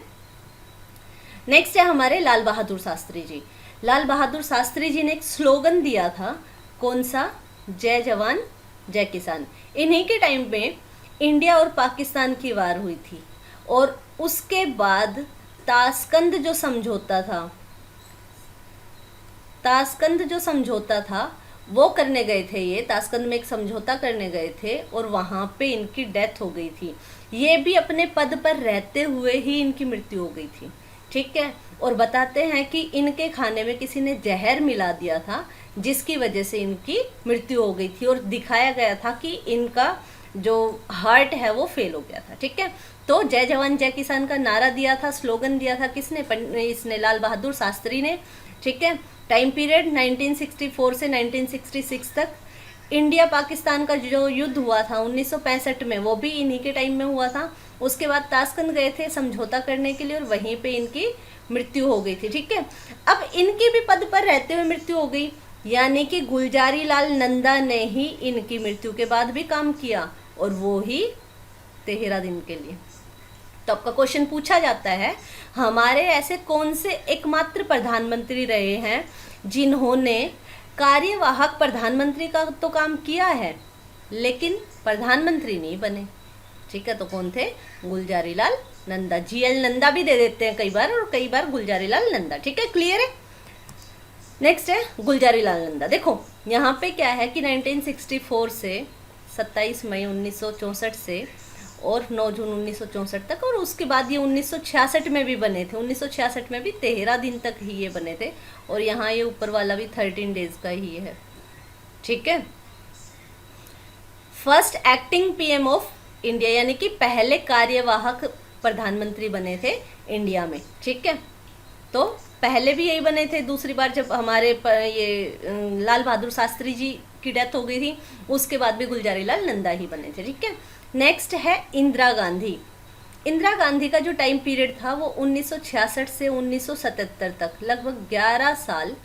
नेक्स्ट है हमारे लाल बहादुर शास्त्री जी। लाल बहादुर शास्त्री जी ने एक स्लोगन दिया था, कौन सा, जय जवान जय किसान। इन्हीं के टाइम में इंडिया और पाकिस्तान की वार हुई थी और उसके बाद ताशकंद जो समझौता था ताशकंद जो समझौता था वो करने गए थे, ये ताशकंद में एक समझौता करने गए थे और वहाँ पे इनकी डेथ हो गई थी। ये भी अपने पद पर रहते हुए ही इनकी मृत्यु हो गई थी, ठीक है। और बताते हैं कि इनके खाने में किसी ने जहर मिला दिया था, जिसकी वजह से इनकी मृत्यु हो गई थी और दिखाया गया था कि इनका जो हार्ट है वो फेल हो गया था, ठीक है। तो जय जवान जय किसान का नारा दिया था, स्लोगन दिया था किसने? इसने लाल बहादुर शास्त्री ने, ठीक है। टाइम पीरियड 1964 से 1966 तक। इंडिया पाकिस्तान का जो युद्ध हुआ था 1965 में, वो भी इन्हीं के टाइम में हुआ था। उसके बाद ताशकंद गए थे समझौता करने के लिए और वहीं पे इनकी मृत्यु हो गई थी, ठीक है। अब इनकी भी पद पर रहते हुए मृत्यु हो गई, यानी कि गुलजारी लाल नंदा ने ही इनकी मृत्यु के बाद भी काम किया, और वो ही 13 दिन के लिए। तो आपका क्वेश्चन पूछा जाता है, हमारे ऐसे कौन से एकमात्र प्रधानमंत्री रहे हैं जिन्होंने कार्यवाहक प्रधानमंत्री का तो काम किया है लेकिन प्रधानमंत्री नहीं बने, ठीक है। तो कौन थे? गुलजारी लाल नंदा। जीएल नंदा भी दे देते हैं कई बार, और कई बार गुलजारी लाल नंदा, ठीक है। क्लियर है? नेक्स्ट है गुलजारी लाल नंदा। देखो यहाँ पे क्या है कि 1964 से 27 मई 1964 से और 9 जून 1964 तक, और उसके बाद ये 1966 में भी बने थे। 1966 में भी 13 दिन तक ही ये बने थे, और यहाँ ये ऊपर वाला भी 13 डेज का ही है, ठीक है। First acting PM of India, यानी कि पहले कार्यवाहक प्रधानमंत्री बने थे इंडिया में, ठीक है। तो पहले भी यही बने थे, दूसरी बार जब हमारे ये लाल बहादुर शास्त्री जी की डेथ हो गई थी, उसके बाद भी गुलजारी लाल नंदा ही बने थे, ठीक है। नेक्स्ट है इंदिरा गांधी। इंदिरा गांधी का जो टाइम पीरियड था वो 1966 से 1977 तक, लगभग 11 साल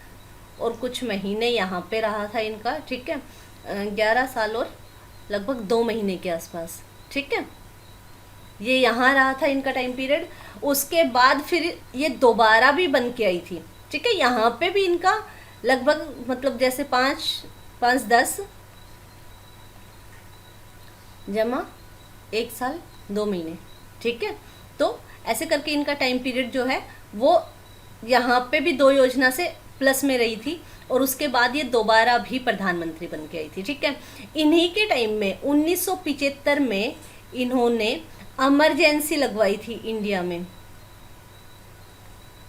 और कुछ महीने यहाँ पे रहा था इनका, ठीक है। 11 साल और लगभग 2 महीने के आसपास, ठीक है। ये यहाँ रहा था इनका टाइम पीरियड। उसके बाद फिर ये दोबारा भी बन के आई थी, ठीक है। यहाँ पे भी इनका लगभग मतलब जैसे 5-10 जमा 1 साल 2 महीने, ठीक है। तो ऐसे करके इनका टाइम पीरियड जो है वो यहाँ पे भी 2 योजना से प्लस में रही थी, और उसके बाद ये दोबारा भी प्रधानमंत्री बन के आई थी, ठीक है। इन्हीं के टाइम में 1975 में इन्होंने इमरजेंसी लगवाई थी इंडिया में,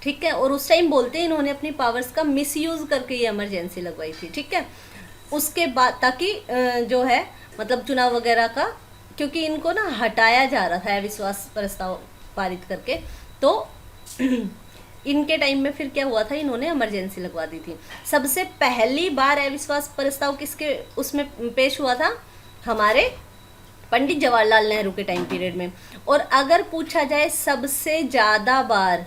ठीक है। और उस टाइम बोलते हैं इन्होंने अपनी पावर्स का मिसयूज करके ये इमरजेंसी लगवाई थी, ठीक है। उसके बाद ताकि जो है मतलब चुनाव वगैरह का, क्योंकि इनको ना हटाया जा रहा था अविश्वास प्रस्ताव पारित करके, तो इनके टाइम में फिर क्या हुआ था, इन्होंने इमरजेंसी लगवा दी थी। सबसे पहली बार अविश्वास प्रस्ताव किसके उसमें पेश हुआ था? हमारे पंडित जवाहरलाल नेहरू के टाइम पीरियड में। और अगर पूछा जाए सबसे ज़्यादा बार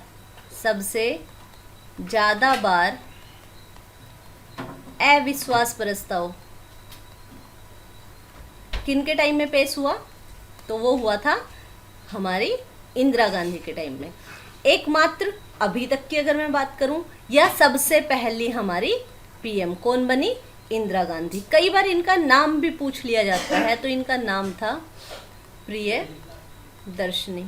अविश्वास प्रस्ताव किनके टाइम में पेश हुआ, तो वो हुआ था हमारी इंदिरा गांधी के टाइम में। एकमात्र अभी तक की अगर मैं बात करूं, या सबसे पहली हमारी पीएम कौन बनी? इंदिरा गांधी। कई बार इनका नाम भी पूछ लिया जाता है, तो इनका नाम था प्रियदर्शनी,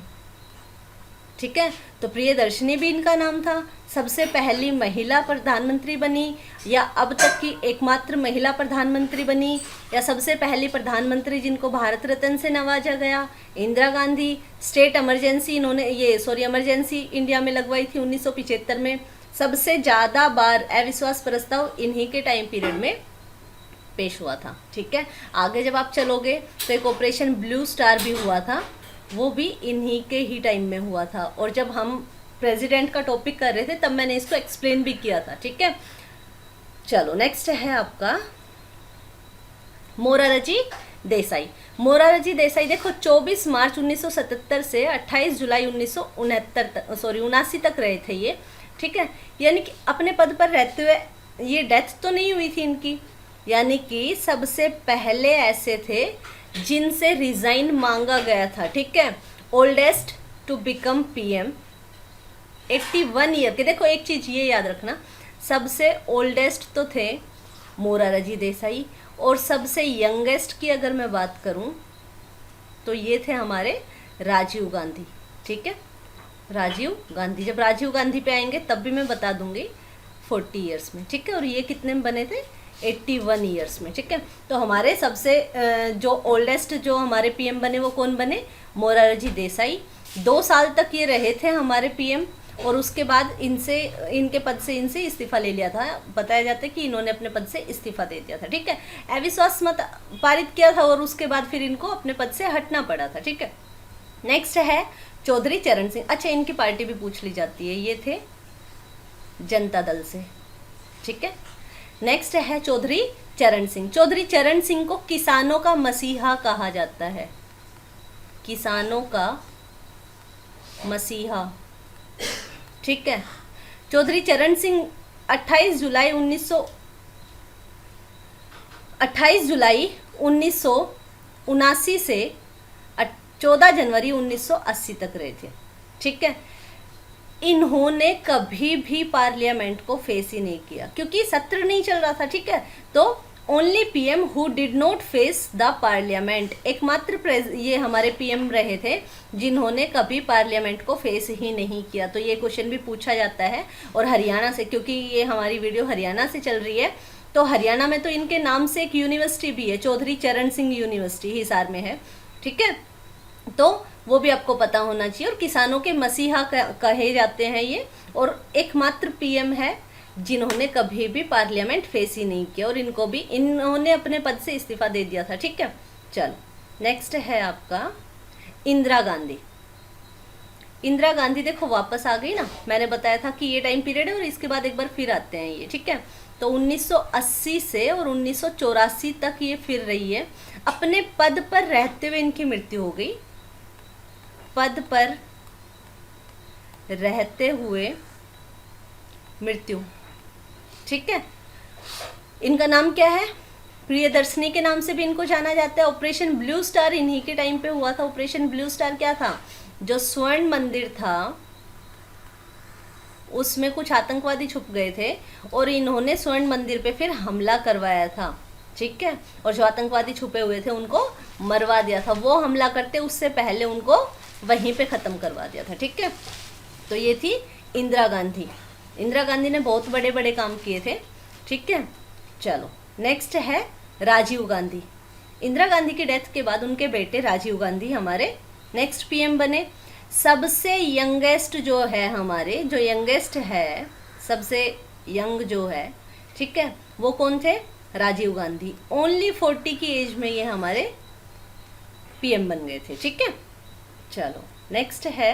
ठीक है। तो प्रियदर्शनी भी इनका नाम था। सबसे पहली महिला प्रधानमंत्री बनी, या अब तक की एकमात्र महिला प्रधानमंत्री बनी, या सबसे पहली प्रधानमंत्री जिनको भारत रत्न से नवाजा गया, Indira Gandhi. State emergency emergency India में लगवाई थी 1975 में। सबसे ज़्यादा बार अविश्वास प्रस्ताव इन्हीं के टाइम पीरियड में पेश हुआ था, ठीक है। आगे जब आप चलोगे तो एक ऑपरेशन ब्लू स्टार भी हुआ था, वो भी इन्हीं के ही टाइम में हुआ था। और जब हम प्रेसिडेंट का टॉपिक कर रहे थे तब मैंने इसको एक्सप्लेन भी किया था, ठीक है। चलो नेक्स्ट है आपका मोरारजी देसाई। मोरारजी देसाई देखो 24 मार्च 1977 से 28 जुलाई 1979 तक रहे थे ये, ठीक है। यानी कि अपने पद पर रहते हुए ये डेथ तो नहीं हुई थी इनकी, यानी कि सबसे पहले ऐसे थे जिनसे रिजाइन मांगा गया था, ठीक है। Oldest to become PM 81 year के। देखो एक चीज़ ये याद रखना, सबसे ओल्डेस्ट तो थे मोरारजी देसाई, और सबसे यंगेस्ट की अगर मैं बात करूं तो ये थे हमारे राजीव गांधी, ठीक है। राजीव गांधी, जब राजीव गांधी पे आएंगे तब भी मैं बता दूंगी। 40 ईयर्स में, ठीक है। और ये कितने में बने थे? 81 ईयर्स में, ठीक है। तो हमारे सबसे जो ओल्डेस्ट जो हमारे पीएम बने वो कौन बने? मोरारजी देसाई। 2 साल तक ये रहे थे हमारे पीएम, और उसके बाद इनके पद से इनसे इस्तीफा ले लिया था। बताया जाता है कि इन्होंने अपने पद से इस्तीफा दे दिया था, ठीक है। अविश्वास मत पारित किया था और उसके बाद फिर इनको अपने पद से हटना पड़ा था, ठीक है। नेक्स्ट है चौधरी चरण सिंह। अच्छा, इनकी पार्टी भी पूछ ली जाती है। ये थे जनता दल से, ठीक है। नेक्स्ट है चौधरी चरण सिंह। चौधरी चरण सिंह को किसानों का मसीहा कहा जाता है। किसानों का मसीहा, ठीक है। चौधरी चरण सिंह 28 जुलाई 1979 से 14 जनवरी 1980 तक रहे थे, ठीक है। इन्होंने कभी भी पार्लियामेंट को फेस ही नहीं किया क्योंकि सत्र नहीं चल रहा था, ठीक है। तो only PM who did not face the parliament, एकमात्र ये हमारे पीएम रहे थे जिन्होंने कभी पार्लियामेंट को फेस ही नहीं किया। तो ये क्वेश्चन भी पूछा जाता है। और हरियाणा से, क्योंकि ये हमारी वीडियो हरियाणा से चल रही है, तो हरियाणा में तो इनके नाम से एक यूनिवर्सिटी भी है, चौधरी चरण सिंह यूनिवर्सिटी हिसार में है, ठीक है। तो वो भी आपको पता होना चाहिए। और किसानों के मसीहा कहे जाते हैं ये, और एकमात्र पीएम है जिन्होंने कभी भी पार्लियामेंट फेस ही नहीं किया, और इन्होंने अपने पद से इस्तीफा दे दिया था, ठीक है। चलो, नेक्स्ट है आपका इंदिरा गांधी। इंदिरा गांधी देखो वापस आ गई ना, मैंने बताया था कि ये टाइम पीरियड है और इसके बाद एक बार फिर आते हैं ये, ठीक है। तो 1980 से और 1984 तक ये फिर रही है। अपने पद पर रहते हुए इनकी मृत्यु हो गई। पद पर रहते हुए मृत्यु, ठीक है। इनका नाम क्या है? प्रियदर्शनी के नाम से भी इनको जाना जाता है। ऑपरेशन ब्लू स्टार इन्हीं के टाइम पे हुआ था। ऑपरेशन ब्लू स्टार क्या था? जो स्वर्ण मंदिर था उसमें कुछ आतंकवादी छुप गए थे और इन्होंने स्वर्ण मंदिर पे फिर हमला करवाया था, ठीक है। और जो आतंकवादी छुपे हुए थे उनको मरवा दिया था। वो हमला करते उससे पहले उनको वहीं पे ख़त्म करवा दिया था, ठीक है। तो ये थी इंदिरा गांधी। इंदिरा गांधी ने बहुत बड़े बड़े काम किए थे, ठीक है। चलो, नेक्स्ट है राजीव गांधी। इंदिरा गांधी की डेथ के बाद उनके बेटे राजीव गांधी हमारे नेक्स्ट पीएम बने। सबसे यंगेस्ट जो है हमारे, जो यंगेस्ट है, सबसे यंग जो है, ठीक है, वो कौन थे? राजीव गांधी। ओनली 40 की एज में ये हमारे पीएम बन गए थे, ठीक है। चलो, नेक्स्ट है,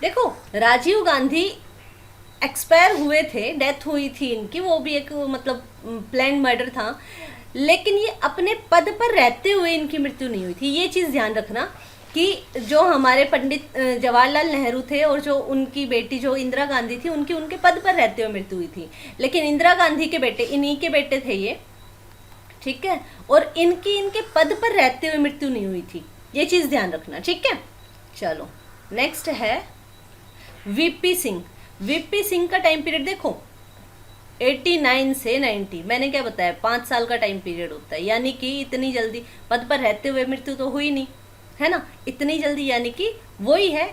देखो राजीव गांधी एक्सपायर हुए थे, डेथ हुई थी इनकी, वो भी एक मतलब प्लान मर्डर था, लेकिन ये अपने पद पर रहते हुए इनकी मृत्यु नहीं हुई थी। ये चीज़ ध्यान रखना कि जो हमारे पंडित जवाहरलाल नेहरू थे और जो उनकी बेटी जो इंदिरा गांधी थी, उनके पद पर रहते हुए मृत्यु हुई थी, लेकिन इंदिरा गांधी के बेटे, इन्हीं के बेटे थे ये, ठीक है। और इनके पद पर रहते हुए मृत्यु नहीं हुई थी, ये चीज़ ध्यान रखना, ठीक है। चलो, नेक्स्ट है वीपी सिंह। वीपी सिंह का टाइम पीरियड देखो 89 से 90, मैंने क्या बताया, 5 साल का टाइम पीरियड होता है, यानी कि इतनी जल्दी पद पर रहते हुए मृत्यु तो हुई नहीं, है ना, इतनी जल्दी, यानी कि वही है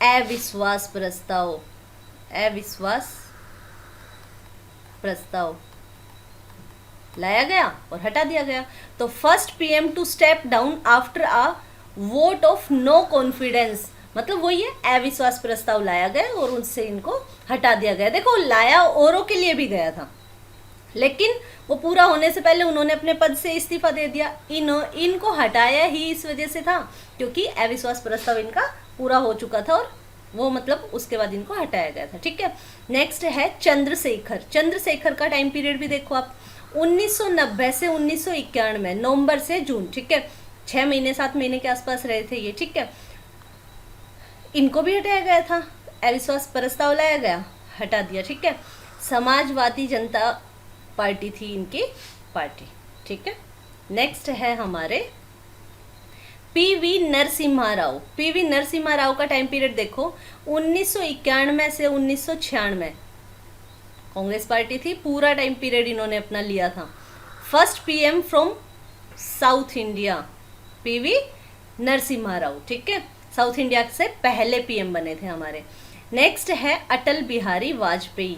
अविश्वास प्रस्ताव। अविश्वास प्रस्ताव लाया गया और हटा दिया गया। तो first PM to step down after a vote of no confidence, मतलब वही है, अविश्वास प्रस्ताव लाया गया और उनसे इनको हटा दिया गया। देखो, लाया औरों के लिए भी गया था, लेकिन वो पूरा होने से पहले उन्होंने अपने पद से इस्तीफा दे दिया। इनको हटाया ही इस वजह से था क्योंकि अविश्वास प्रस्ताव इनका पूरा हो चुका था और वो मतलब उसके बाद इनको हटाया गया था, ठीक है। नेक्स्ट है चंद्रशेखर। चंद्रशेखर का टाइम पीरियड भी देखो आप, 1990 से 1991, नवंबर से जून, ठीक है, 6 महीने 7 महीने के आसपास रहे थे ये, ठीक है। इनको भी हटाया गया था, अविश्वास प्रस्ताव लाया गया, हटा दिया, ठीक है। समाजवादी जनता पार्टी थी इनकी पार्टी, ठीक है। नेक्स्ट है हमारे पीवी नरसिम्हा राव। पीवी नरसिम्हा राव का टाइम पीरियड देखो 1991 से 1996, कांग्रेस पार्टी थी, पूरा टाइम पीरियड इन्होंने अपना लिया था। First PM from south India, PV Narasimha Rao, ठीक है, साउथ इंडिया से पहले पीएम बने थे हमारे। नेक्स्ट है अटल बिहारी वाजपेयी,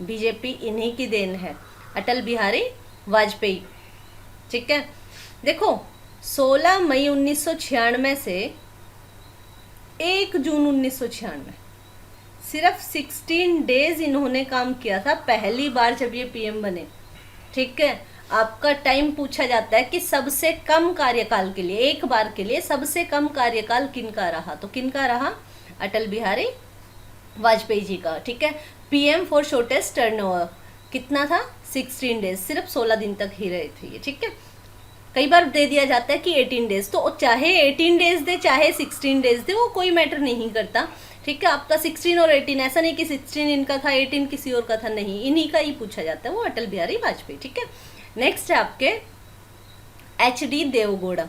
बीजेपी इन्हीं की देन है, अटल बिहारी वाजपेयी। ठीक है, देखो 16 मई 1996 से 1 जून 1996, सिर्फ 16 डेज इन्होंने काम किया था, पहली बार जब ये पीएम बने। ठीक है, आपका टाइम पूछा जाता है कि सबसे कम कार्यकाल के लिए, एक बार के लिए सबसे कम कार्यकाल किनका रहा, तो किनका रहा, अटल बिहारी वाजपेयी जी का। ठीक है, पीएम फॉर शॉर्टेस्ट टर्नओवर कितना था, 16 डेज, सिर्फ 16 दिन तक ही रहे थे ये। ठीक है, कई बार दे दिया जाता है कि 18 डेज, तो चाहे 18 डेज दे चाहे 16 डेज दे, वो कोई मैटर नहीं करता। ठीक है, आपका 16 और 18, ऐसा नहीं कि 16 इनका था 18 किसी और का था, नहीं, इन्हीं का ही पूछा जाता है, वो अटल बिहारी वाजपेयी। ठीक है, नेक्स्ट है आपके HD देवगौड़ा।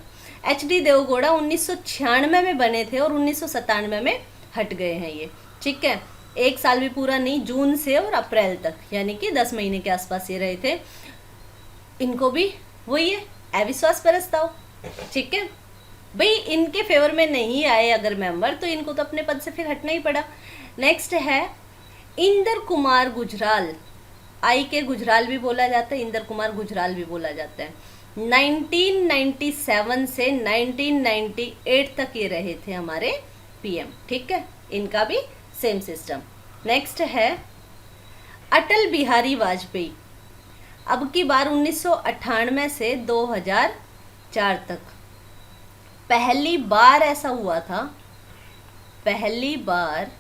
HD देवगौड़ा 1996 में बने थे और 1997 में हट गए हैं ये। ठीक है, 1 साल भी पूरा नहीं, जून से और अप्रैल तक, यानी कि 10 महीने के आसपास ये रहे थे। इनको भी वही है, अविश्वास प्रस्ताव। ठीक है भाई, इनके फेवर में नहीं आए अगर मेंबर, तो इनको तो अपने पद से फिर हटना ही पड़ा। नेक्स्ट है इंदर कुमार गुजराल, आई के गुजराल भी बोला जाता है, इंदर कुमार गुजराल भी बोला जाता है। 1997 से 1998 तक ये रहे थे हमारे पीएम। ठीक है, इनका भी सेम सिस्टम। नेक्स्ट है अटल बिहारी वाजपेयी, अब की बार 1998 से 2004 तक। पहली बार ऐसा हुआ था, पहली बार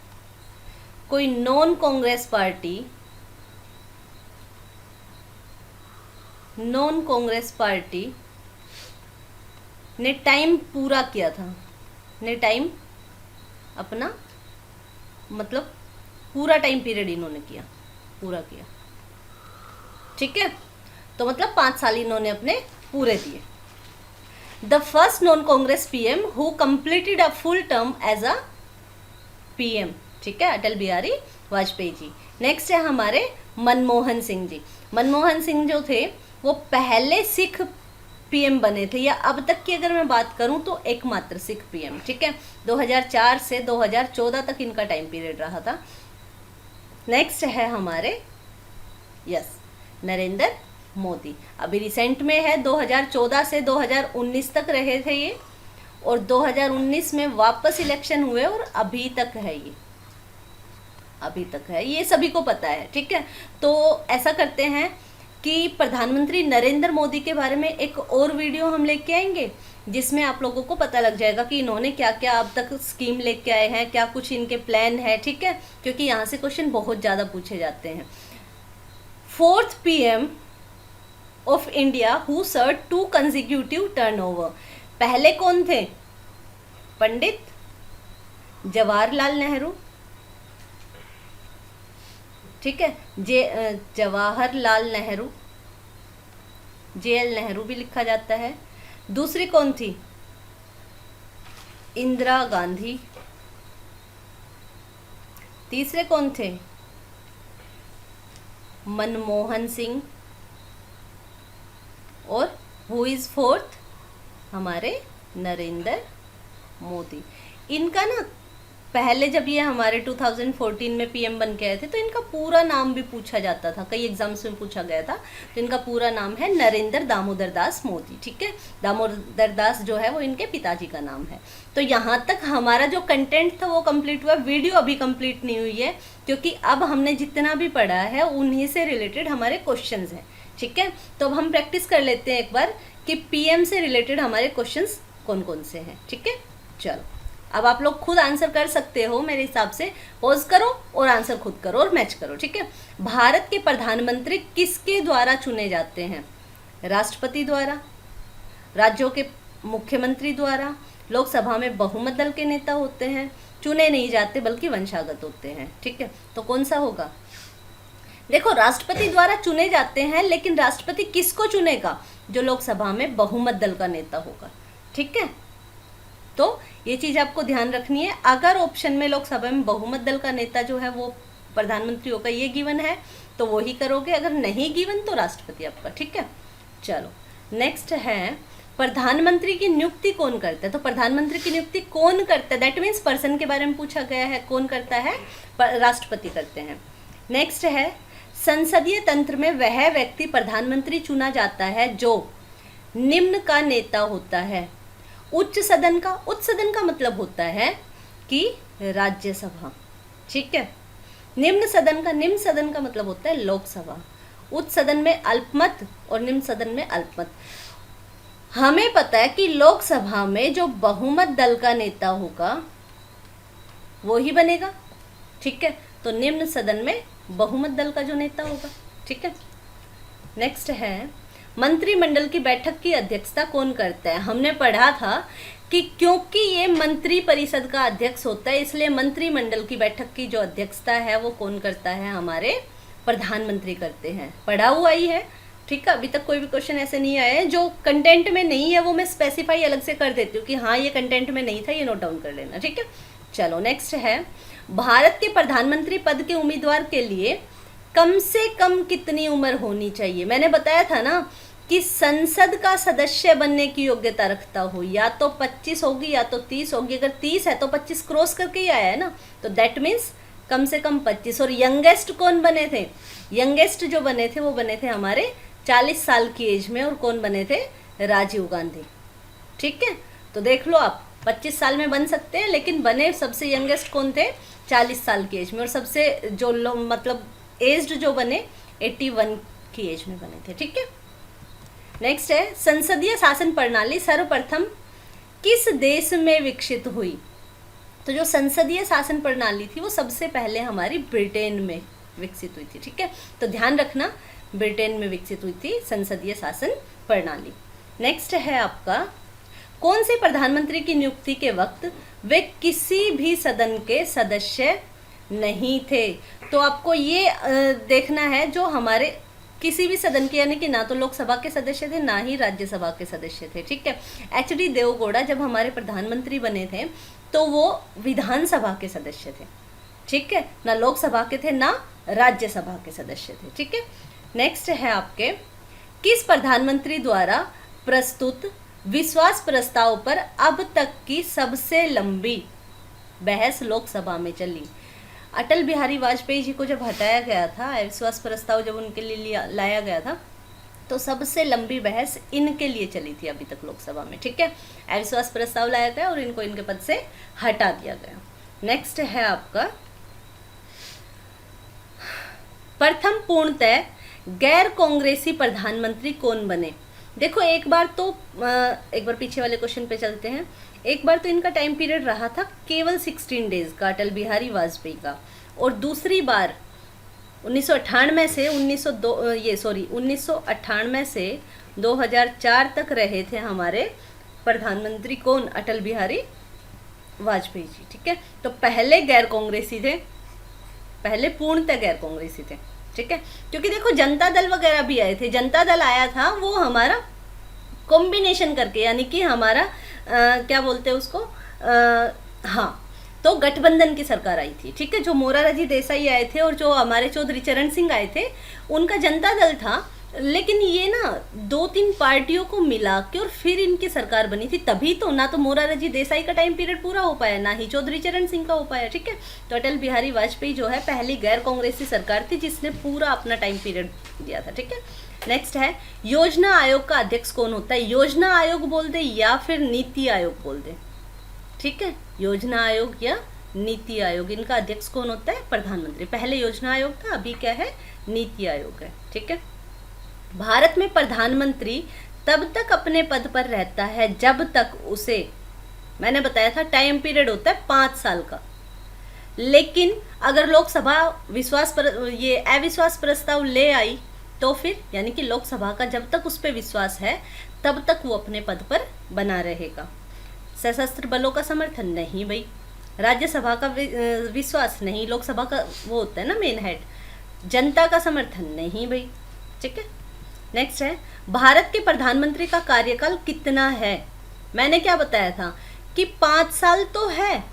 कोई नॉन कांग्रेस पार्टी ने टाइम पूरा किया था, ने टाइम अपना मतलब पूरा टाइम पीरियड इन्होंने किया, पूरा किया। ठीक है, तो मतलब 5 साल इन्होंने अपने पूरे दिए। The first non Congress PM who completed a full term as a PM. ठीक है, अटल बिहारी वाजपेयी जी। नेक्स्ट है हमारे मनमोहन सिंह जी। मनमोहन सिंह जो थे वो पहले सिख पीएम बने थे, या अब तक की अगर मैं बात करूं तो एकमात्र सिख पीएम। ठीक है, 2004 से 2014 तक इनका टाइम पीरियड रहा था। नेक्स्ट है हमारे नरेंद्र मोदी, अभी रिसेंट में है, 2014 से 2019 तक रहे थे ये, और 2019 में वापस इलेक्शन हुए और अभी तक है ये, अभी तक है, ये सभी को पता है। ठीक है, तो ऐसा करते हैं कि प्रधानमंत्री नरेंद्र मोदी के बारे में एक और वीडियो हम लेके आएंगे, जिसमें आप लोगों को पता लग जाएगा कि इन्होंने क्या क्या अब तक स्कीम लेके आए हैं, क्या कुछ इनके प्लान है। ठीक है, क्योंकि यहाँ से क्वेश्चन बहुत ज़्यादा पूछे जाते हैं। 4th PM of India who serve 2 consecutive turnover, पहले कौन थे, पंडित जवाहरलाल नेहरू। ठीक है, जवाहरलाल नेहरू, JL नेहरू भी लिखा जाता है। दूसरी कौन थी, इंदिरा गांधी। तीसरे कौन थे, मनमोहन सिंह। और हु इज 4th, हमारे नरेंद्र मोदी। इनका ना पहले जब ये हमारे 2014 में पीएम बन के आए थे तो इनका पूरा नाम भी पूछा जाता था, कई एग्जाम्स में पूछा गया था, तो इनका पूरा नाम है नरेंद्र दामोदर दास मोदी। ठीक है, दामोदर दास जो है वो इनके पिताजी का नाम है। तो यहाँ तक हमारा जो कंटेंट था वो कंप्लीट हुआ। वीडियो अभी कंप्लीट नहीं हुई है, क्योंकि अब हमने जितना भी पढ़ा है उन्हीं से रिलेटेड हमारे क्वेश्चन हैं। ठीक है, तो अब हम प्रैक्टिस कर लेते हैं एक बार कि पीएम से रिलेटेड हमारे क्वेश्चंस कौन कौन से हैं। ठीक है, चलो अब आप लोग खुद आंसर कर सकते हो, मेरे हिसाब से पॉज करो और आंसर खुद करो और मैच करो। ठीक है, भारत के प्रधानमंत्री किसके द्वारा चुने जाते हैं, राष्ट्रपति द्वारा, राज्यों के मुख्यमंत्री द्वारा, लोकसभा में बहुमत दल के नेता होते हैं, चुने नहीं जाते बल्कि वंशागत होते हैं। ठीक है, तो कौन सा होगा, देखो राष्ट्रपति द्वारा चुने जाते हैं, लेकिन राष्ट्रपति किसको चुनेगा, जो लोकसभा में बहुमत दल का नेता होगा। ठीक है, तो ये चीज आपको ध्यान रखनी है। अगर ऑप्शन में लोकसभा में बहुमत दल का नेता जो है वो प्रधानमंत्री होगा, ये गिवन है तो वही करोगे, अगर नहीं गिवन तो राष्ट्रपति आपका। ठीक है, चलो नेक्स्ट है प्रधानमंत्री की नियुक्ति कौन करता है? तो प्रधानमंत्री की नियुक्ति कौन करता है, दैट मीन्स पर्सन के बारे में पूछा गया है। कौन करता है? राष्ट्रपति करते हैं। नेक्स्ट है, संसदीय तंत्र में वह व्यक्ति प्रधानमंत्री चुना जाता है जो निम्न का नेता होता है। उच्च सदन का, उच्च सदन का मतलब होता है कि राज्यसभा, ठीक है। निम्न सदन का, निम्न सदन का मतलब होता है लोकसभा। उच्च सदन में अल्पमत और निम्न सदन में अल्पमत। हमें पता है कि लोकसभा में जो बहुमत दल का नेता होगा वो ही बनेगा, ठीक है। तो निम्न सदन में बहुमत दल का जो नेता होगा, ठीक है। नेक्स्ट है, मंत्रिमंडल की बैठक की अध्यक्षता कौन करता है? हमने पढ़ा था कि क्योंकि ये मंत्री परिषद का अध्यक्ष होता है, इसलिए मंत्रिमंडल की बैठक की जो अध्यक्षता है वो कौन करता है? हमारे प्रधानमंत्री करते हैं। पढ़ा हुआ ही है, ठीक है। अभी तक कोई भी क्वेश्चन ऐसे नहीं आया है जो कंटेंट में नहीं है, वो मैं स्पेसिफाई अलग से कर देती हूँ कि हाँ ये कंटेंट में नहीं था, ये नोट डाउन कर लेना, ठीक है। चलो नेक्स्ट है, भारत के प्रधानमंत्री पद के उम्मीदवार के लिए कम से कम कितनी उम्र होनी चाहिए? मैंने बताया था ना कि संसद का सदस्य बनने की योग्यता रखता हो, या तो 25 होगी या तो 30 होगी। अगर 30 है तो 25 क्रॉस करके ही आया है ना, तो दैट मीन्स कम से कम 25। और यंगेस्ट कौन बने थे? यंगेस्ट जो बने थे वो बने थे हमारे 40 साल की एज में। और कौन बने थे? राजीव गांधी, ठीक है। तो देख लो आप, 25 साल में बन सकते हैं, लेकिन बने सबसे यंगेस्ट कौन थे? 40 साल की एज में। और सबसे जो मतलब एज्ड जो बने 81 की एज में बने थे, ठीक है। नेक्स्ट है, संसदीय शासन प्रणाली सर्वप्रथम किस देश में विकसित हुई? तो जो संसदीय शासन प्रणाली थी वो सबसे पहले हमारी ब्रिटेन में विकसित हुई थी, ठीक है। तो ध्यान रखना, ब्रिटेन में विकसित हुई थी संसदीय शासन प्रणाली। नेक्स्ट है आपका, कौन से प्रधानमंत्री की नियुक्ति के वक्त वे किसी भी सदन के सदस्य नहीं थे? तो आपको ये देखना है जो हमारे किसी भी सदन के, यानी कि ना तो लोकसभा के सदस्य थे ना ही राज्यसभा के सदस्य थे, ठीक है। एच.डी. देवगौड़ा जब हमारे प्रधानमंत्री बने थे तो वो विधानसभा के सदस्य थे, ठीक है। ना लोकसभा के थे ना राज्यसभा के सदस्य थे, ठीक है। नेक्स्ट है आपके, किस प्रधानमंत्री द्वारा प्रस्तुत विश्वास प्रस्ताव पर अब तक की सबसे लंबी बहस लोकसभा में चली? अटल बिहारी वाजपेयी जी को जब हटाया गया था, अविश्वास प्रस्ताव जब उनके लिए लाया गया था, तो सबसे लंबी बहस इनके लिए चली थी अभी तक लोकसभा में, ठीक है। अविश्वास प्रस्ताव लाया गया और इनको इनके पद से हटा दिया गया। नेक्स्ट है आपका, प्रथम पूर्णतः गैर कांग्रेसी प्रधानमंत्री कौन बने? देखो एक बार पीछे वाले क्वेश्चन पे चलते हैं। एक बार तो इनका टाइम पीरियड रहा था केवल 16 डेज का, अटल बिहारी वाजपेयी का। और दूसरी बार 1998 से 1998 से 2004 तक रहे थे हमारे प्रधानमंत्री कौन? अटल बिहारी वाजपेयी जी, ठीक है। तो पहले गैर कांग्रेसी थे, पहले पूर्णतः गैर कांग्रेसी थे, ठीक है। क्योंकि देखो जनता दल वगैरह भी आए थे, जनता दल आया था वो हमारा कॉम्बिनेशन करके, यानी कि हमारा क्या बोलते हैं उसको, हाँ, तो गठबंधन की सरकार आई थी, ठीक है। जो मोरारजी देसाई आए थे और जो हमारे चौधरी चरण सिंह आए थे, उनका जनता दल था। लेकिन ये ना 2-3 पार्टियों को मिला के और फिर इनकी सरकार बनी थी, तभी तो ना तो मोरारजी देसाई का टाइम पीरियड पूरा हो पाया, ना ही चौधरी चरण सिंह का हो पाया, ठीक है। तो अटल बिहारी वाजपेयी जो है पहली गैर कांग्रेसी सरकार थी जिसने पूरा अपना टाइम पीरियड दिया था, ठीक है। नेक्स्ट है, योजना आयोग का अध्यक्ष कौन होता है? योजना आयोग बोल दे या फिर नीति आयोग बोल दे, ठीक है। योजना आयोग या नीति आयोग, इनका अध्यक्ष कौन होता है? प्रधानमंत्री। पहले योजना आयोग था, अभी क्या है? नीति आयोग है, ठीक है। भारत में प्रधानमंत्री तब तक अपने पद पर रहता है जब तक उसे, मैंने बताया था टाइम पीरियड होता है 5 साल का। लेकिन अगर लोकसभा अविश्वास प्रस्ताव ले आई तो फिर, यानी कि लोकसभा का जब तक उस पर विश्वास है तब तक वो अपने पद पर बना रहेगा। सशस्त्र बलों का समर्थन नहीं भाई, राज्यसभा का विश्वास नहीं, लोकसभा का वो होता है ना मेन हेड, जनता का समर्थन नहीं भाई, ठीक है। नेक्स्ट है, भारत के प्रधानमंत्री का कार्यकाल कितना है? मैंने क्या बताया था कि 5 साल तो है,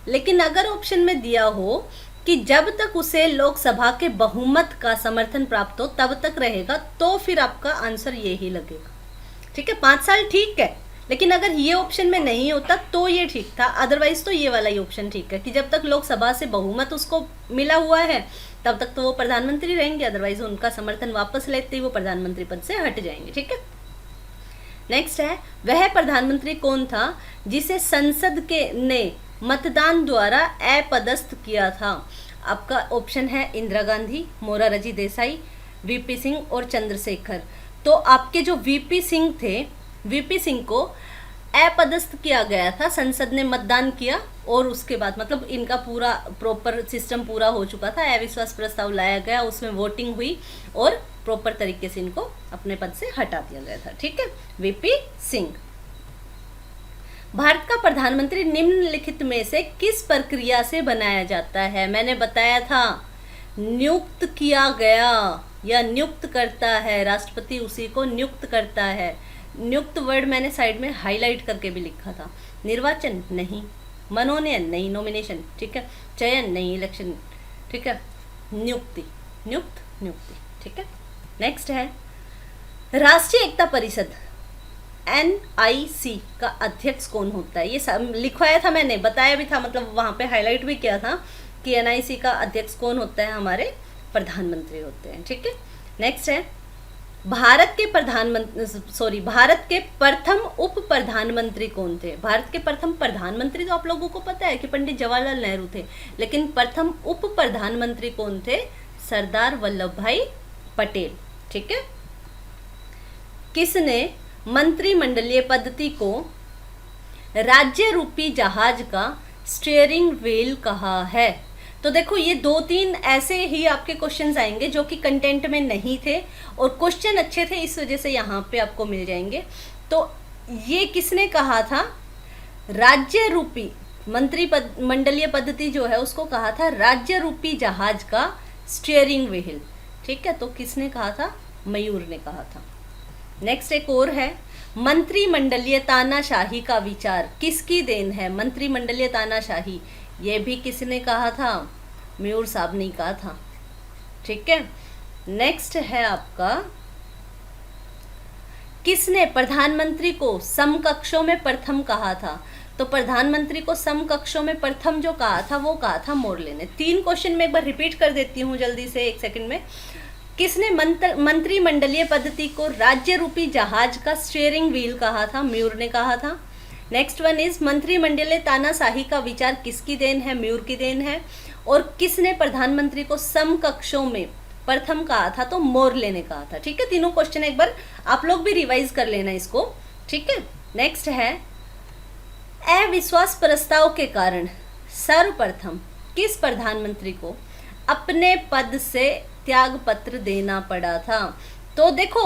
लेकिन अगर ऑप्शन में दिया हो कि जब तक उसे लोकसभा के बहुमत का समर्थन प्राप्त हो तब तक रहेगा, तो फिर आपका आंसर यही लगेगा, ठीक है, 5 साल ठीक है, लेकिन अगर ये ऑप्शन में नहीं होता तो ये ठीक था, अदरवाइज तो ये वाला ही ऑप्शन ठीक है कि जब तक लोकसभा से बहुमत उसको मिला हुआ है तब तक तो वो प्रधानमंत्री रहेंगे, अदरवाइज उनका समर्थन वापस लेते ही वो प्रधानमंत्री पद से हट जाएंगे। ठीक है, नेक्स्ट है, वह प्रधानमंत्री कौन था जिसे संसद के ने मतदान द्वारा अपदस्थ किया था? आपका ऑप्शन है इंदिरा गांधी, मोरारजी देसाई, वीपी सिंह और चंद्रशेखर। तो आपके जो वीपी सिंह थे, वीपी सिंह को अपदस्थ किया गया था, संसद ने मतदान किया और उसके बाद मतलब इनका पूरा प्रॉपर सिस्टम पूरा हो चुका था, अविश्वास प्रस्ताव लाया गया, उसमें वोटिंग हुई और प्रॉपर तरीके से इनको अपने पद से हटा दिया गया था। ठीक है, वीपी सिंह। भारत का प्रधानमंत्री निम्नलिखित में से किस प्रक्रिया से बनाया जाता है? मैंने बताया था नियुक्त किया गया या नियुक्त करता है, राष्ट्रपति उसी को नियुक्त करता है। नियुक्त वर्ड मैंने साइड में हाईलाइट करके भी लिखा था। निर्वाचन नहीं, मनोनयन नहीं, नॉमिनेशन, ठीक है, चयन नहीं, इलेक्शन, ठीक है, नियुक्ति, नियुक्त, नियुक्ति। ठीक है, नेक्स्ट है, राष्ट्रीय एकता परिषद NIC का अध्यक्ष कौन होता है? ये सब लिखवाया था मैंने, बताया भी था, मतलब वहाँ पे हाईलाइट भी किया था कि NIC का अध्यक्ष कौन होता है? हमारे प्रधानमंत्री होते हैं। ठीक है, नेक्स्ट है, भारत के प्रथम उप प्रधानमंत्री कौन थे? भारत के प्रथम प्रधानमंत्री तो आप लोगों को पता है कि पंडित जवाहरलाल नेहरू थे, लेकिन प्रथम उप प्रधानमंत्री कौन थे? सरदार वल्लभ भाई पटेल। ठीक है, किसने मंत्रिमंडलीय पद्धति को राज्य रूपी जहाज का स्टीयरिंग व्हील कहा है? तो देखो ये 2-3 ऐसे ही आपके क्वेश्चंस आएंगे जो कि कंटेंट में नहीं थे और क्वेश्चन अच्छे थे, इस वजह से यहाँ पे आपको मिल जाएंगे। तो ये किसने कहा था? राज्य रूपी मंत्रिमंडलीय पद्धति जो है उसको कहा था राज्य रूपी जहाज का स्टीयरिंग व्हील। ठीक है, तो किसने कहा था? मयूर ने कहा था। नेक्स्ट एक और है, मंत्रिमंडलीय तानाशाही का विचार किसकी देन है? मंत्रिमंडलीय तानाशाही, ये भी किसने कहा था? मयूर साहब ने कहा था। ठीक है, नेक्स्ट है आपका, किसने प्रधानमंत्री को समकक्षों में प्रथम कहा था? तो प्रधानमंत्री को समकक्षों में प्रथम जो कहा था वो कहा था मोरले ने। 3 क्वेश्चन में एक बार रिपीट कर देती हूँ जल्दी से, 1 सेकंड में। किसने मंत्रिमंडलीय पद्धति को राज्य रूपी जहाज का स्टीयरिंग व्हील कहा था? मयूर ने कहा था। नेक्स्ट वन इज, मंत्रिमंडलीय तानाशाही का विचार किसकी देन है? मयूर की देन है। और किसने प्रधानमंत्री को समकक्षों में प्रथम कहा था? तो मोरले ने कहा था। ठीक है, तीनों क्वेश्चन एक बार आप लोग भी रिवाइज कर लेना इसको। ठीक है, नेक्स्ट है, अविश्वास प्रस्ताव के कारण सर्वप्रथम किस प्रधानमंत्री को अपने पद से त्याग पत्र देना पड़ा था? तो देखो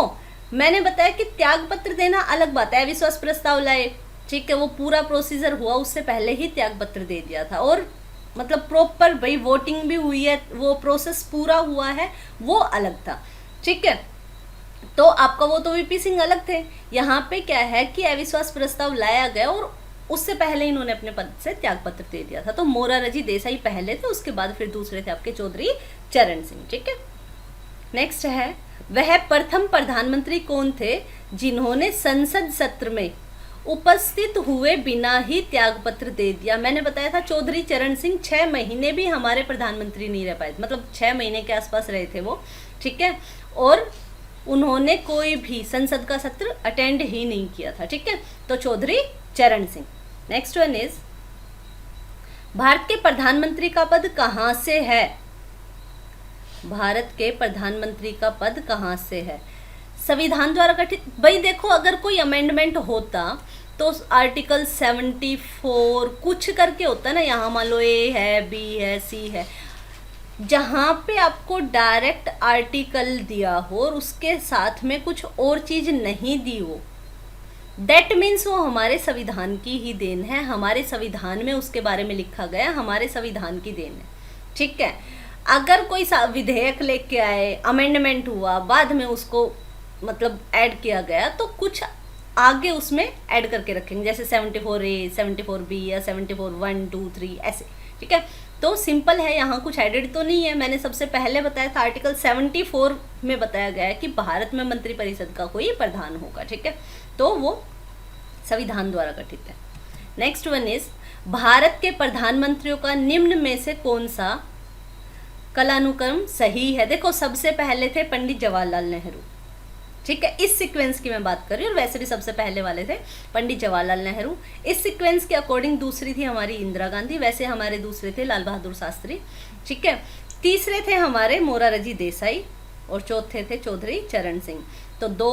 मैंने बताया कि त्याग पत्र देना अलग बात है, अविश्वास प्रस्ताव लाए, ठीक है, वो पूरा प्रोसीजर हुआ, उससे पहले ही त्याग पत्र दे दिया था और मतलब प्रॉपर भाई वोटिंग भी हुई है, वो प्रोसेस पूरा हुआ है, वो अलग था। ठीक है, तो आपका वो तो वीपी सिंह अलग थे। यहाँ पे क्या है कि अविश्वास प्रस्ताव लाया गया और उससे पहले इन्होंने अपने पद से त्याग पत्र दे दिया था। तो मोरारजी देसाई पहले थे, उसके बाद फिर दूसरे थे आपके चौधरी चरण सिंह। ठीक है, नेक्स्ट है, वह प्रथम प्रधानमंत्री कौन थे जिन्होंने संसद सत्र में उपस्थित हुए बिना ही त्याग पत्र दे दिया? मैंने बताया था चौधरी चरण सिंह 6 महीने भी हमारे प्रधानमंत्री नहीं रह पाए, मतलब 6 महीने के आसपास रहे थे वो। ठीक है, और उन्होंने कोई भी संसद का सत्र अटेंड ही नहीं किया था। ठीक है, तो चौधरी चरण Singh. Next one is, Bharat के प्रधानमंत्री का पद कहाँ से है? भारत के प्रधानमंत्री का पद कहाँ से है? संविधान द्वारा गठित। भाई देखो, अगर कोई अमेंडमेंट होता तो आर्टिकल 74 कुछ करके होता ना, यहाँ मान लो ए है, बी है, सी है, जहाँ पे आपको डायरेक्ट आर्टिकल दिया हो और उसके साथ में कुछ और चीज़ नहीं दी हो, दैट मीन्स वो हमारे संविधान की ही देन है, हमारे संविधान में उसके बारे में लिखा गया, हमारे संविधान की देन है। ठीक है, अगर कोई विधेयक लेके आए, अमेंडमेंट हुआ, बाद में उसको मतलब ऐड किया गया, तो कुछ आगे उसमें ऐड करके रखेंगे, जैसे 74A, 74B या 74(1), 2, 3 ऐसे। ठीक है। तो सिंपल है, यहाँ कुछ एडिड तो नहीं है। मैंने सबसे पहले बताया था आर्टिकल 74 में बताया गया है कि भारत में मंत्रिपरिषद का कोई प्रधान होगा, ठीक है। तो वो संविधान द्वारा गठित है। नेक्स्ट वन इज, भारत के प्रधानमंत्रियों का निम्न में से कौन सा कालानुक्रम सही है। देखो सबसे पहले थे पंडित जवाहरलाल नेहरू, ठीक है, इस सीक्वेंस की मैं बात कर रही हूँ, और वैसे भी सबसे पहले वाले थे पंडित जवाहरलाल नेहरू। इस सीक्वेंस के अकॉर्डिंग दूसरी थी हमारी इंदिरा गांधी, वैसे हमारे दूसरे थे लाल बहादुर शास्त्री, ठीक है। तीसरे थे हमारे मोरारजी देसाई, और चौथे थे चौधरी चरण सिंह। तो 2,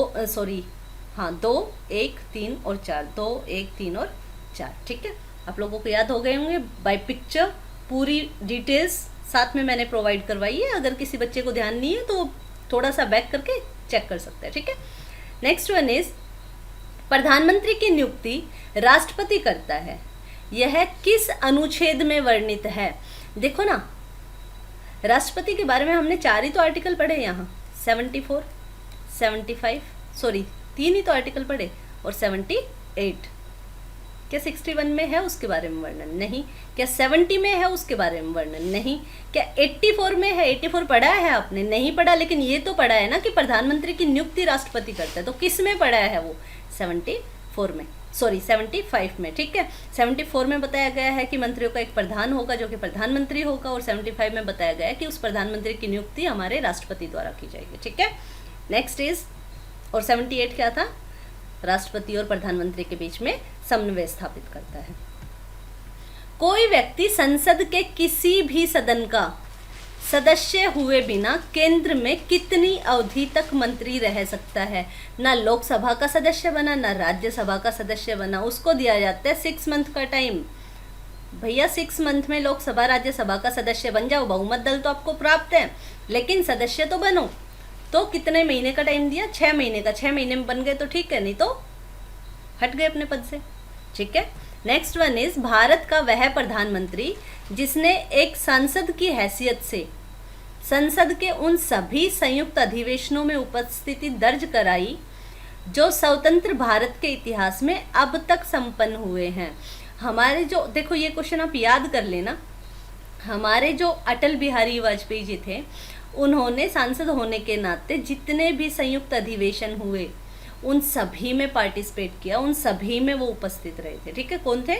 1, 3 और 4, 2, 1, 3 और 4, ठीक है। आप लोगों को याद हो गए होंगे बाय पिक्चर, पूरी डिटेल्स साथ में मैंने प्रोवाइड करवाई है। अगर किसी बच्चे को ध्यान नहीं है तो थोड़ा सा बैक करके चेक कर सकते हैं, ठीक है। नेक्स्ट वन इज, प्रधानमंत्री की नियुक्ति राष्ट्रपति करता है, यह किस अनुच्छेद में वर्णित है। देखो ना, राष्ट्रपति के बारे में हमने 4 ही तो आर्टिकल पढ़े यहाँ, 74, 75, सॉरी 3 ही तो आर्टिकल पढ़े, और 78। क्या 61 में है उसके बारे में वर्णन? नहीं। क्या 70 में है उसके बारे में वर्णन? नहीं। क्या 84 में है? 84 पढ़ा है आपने? नहीं पढ़ा, लेकिन ये तो पढ़ा है ना कि प्रधानमंत्री की नियुक्ति राष्ट्रपति करता है। तो किस में पढ़ा है वो? 74 में, सॉरी 75 में, ठीक है। 74 में बताया गया है कि मंत्रियों का एक प्रधान होगा जो कि प्रधानमंत्री होगा, और 75 में बताया गया है कि उस प्रधानमंत्री की नियुक्ति हमारे राष्ट्रपति द्वारा की जाएगी, ठीक है। नेक्स्ट इज, और 78 क्या था? राष्ट्रपति और प्रधानमंत्री के बीच में समन्वय स्थापित करता है। कोई व्यक्ति संसद के किसी भी सदन का सदस्य हुए बिना केंद्र में कितनी अवधि तक मंत्री रह सकता है? ना लोकसभा का सदस्य बना, ना राज्यसभा का सदस्य बना, उसको दिया जाता है 6 मंथ का टाइम। भैया 6 मंथ में लोकसभा राज्यसभा का सदस्य बन जाओ, बहुमत दल तो आपको प्राप्त है, लेकिन सदस्य तो बनो। तो कितने महीने का टाइम दिया? 6 महीने का। 6 महीने में बन गए तो ठीक है, नहीं तो हट गए अपने पद से, ठीक है। नेक्स्ट वन इज, भारत का वह प्रधानमंत्री जिसने एक सांसद की हैसियत से संसद के उन सभी संयुक्त अधिवेशनों में उपस्थिति दर्ज कराई जो स्वतंत्र भारत के इतिहास में अब तक संपन्न हुए हैं। हमारे जो, देखो ये क्वेश्चन आप याद कर लेना, हमारे जो अटल बिहारी वाजपेयी जी थे, उन्होंने सांसद होने के नाते जितने भी संयुक्त अधिवेशन हुए उन सभी में पार्टिसिपेट किया, उन सभी में वो उपस्थित रहे थे, ठीक है। कौन थे?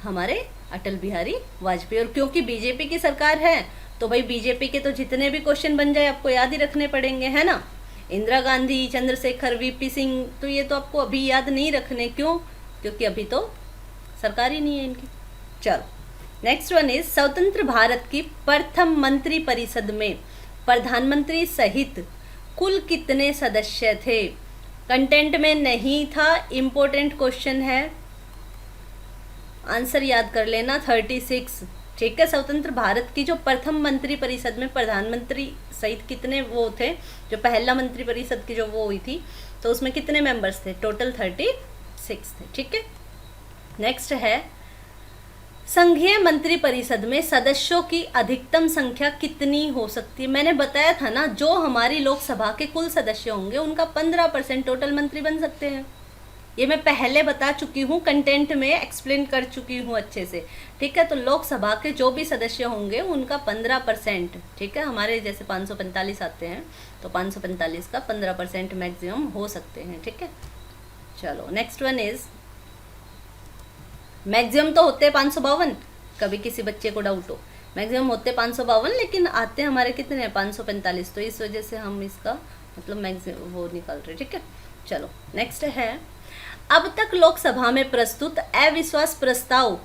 हमारे अटल बिहारी वाजपेयी। और क्योंकि बीजेपी की सरकार है तो भाई बीजेपी के तो जितने भी क्वेश्चन बन जाए आपको याद ही रखने पड़ेंगे, है ना। इंदिरा गांधी, चंद्रशेखर, वीपी सिंह, तो ये तो आपको अभी याद नहीं रखने। क्यों? क्योंकि अभी तो सरकार ही नहीं है इनकी। चलो नेक्स्ट वन इज, स्वतंत्र भारत की प्रथम मंत्री परिषद में प्रधानमंत्री सहित कुल कितने सदस्य थे? कंटेंट में नहीं था, इम्पोर्टेंट क्वेश्चन है, आंसर याद कर लेना, 36, ठीक है। स्वतंत्र भारत की जो प्रथम मंत्री परिषद में प्रधानमंत्री सहित कितने वो थे, जो पहला मंत्री परिषद की जो वो हुई थी, तो उसमें कितने मेंबर्स थे? टोटल 36 थे, ठीक है। नेक्स्ट है, संघीय मंत्री परिषद में सदस्यों की अधिकतम संख्या कितनी हो सकती है? मैंने बताया था ना, जो हमारी लोकसभा के कुल सदस्य होंगे उनका 15% टोटल मंत्री बन सकते हैं। ये मैं पहले बता चुकी हूँ, कंटेंट में एक्सप्लेन कर चुकी हूँ अच्छे से, ठीक है। तो लोकसभा के जो भी सदस्य होंगे उनका 15%, ठीक है। हमारे जैसे 545 आते हैं तो 545 का 15% मैक्सिमम हो सकते हैं, ठीक है। चलो नेक्स्ट वन इज, मैक्सिमम तो होते हैं 552, कभी किसी बच्चे को डाउट हो, मैक्सिमम होते 552, लेकिन आते हमारे कितने हैं? 545, तो इस वजह से हम इसका मतलब मैक्सिमम वो निकाल रहे, ठीक है। चलो नेक्स्ट है, अब तक लोकसभा में प्रस्तुत अविश्वास प्रस्ताव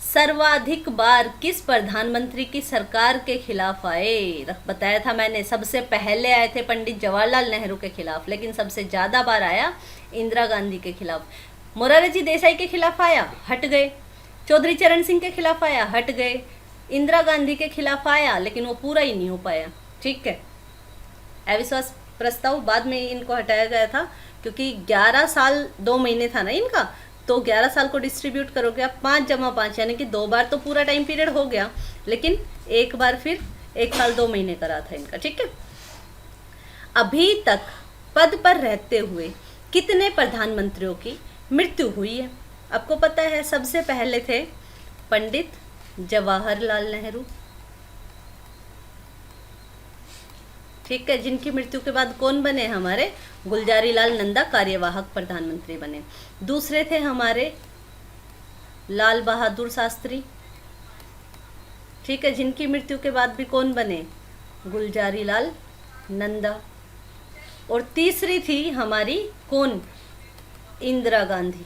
सर्वाधिक बार किस प्रधानमंत्री की सरकार के खिलाफ आए? बताया था मैंने, सबसे पहले आए थे पंडित जवाहरलाल नेहरू के खिलाफ, लेकिन सबसे ज़्यादा बार आया इंदिरा गांधी के खिलाफ। मोरारजी देसाई के खिलाफ आया, हट गए। चौधरी चरण सिंह के खिलाफ आया, हट गए। इंदिरा गांधी के खिलाफ आया, लेकिन वो पूरा ही नहीं हो पाया, ठीक है। अविश्वास प्रस्ताव बाद में इनको हटाया गया था, क्योंकि 11 साल 2 महीने था ना इनका, तो 11 साल को डिस्ट्रीब्यूट करोगे आप 5 जमा 5, यानी कि 2 बार तो पूरा टाइम पीरियड हो गया, लेकिन एक बार फिर 1 साल 2 महीने करा था इनका, ठीक है। अभी तक पद पर रहते हुए कितने प्रधानमंत्रियों की मृत्यु हुई है? आपको पता है, सबसे पहले थे पंडित जवाहरलाल नेहरू। ठीक है, जिनकी मृत्यु के बाद कौन बने? हमारे गुलजारी लाल नंदा कार्यवाहक प्रधानमंत्री बने। दूसरे थे हमारे लाल बहादुर शास्त्री। ठीक है, जिनकी मृत्यु के बाद भी कौन बने? गुलजारी लाल नंदा। और तीसरी थी हमारी कौन? इंदिरा गांधी,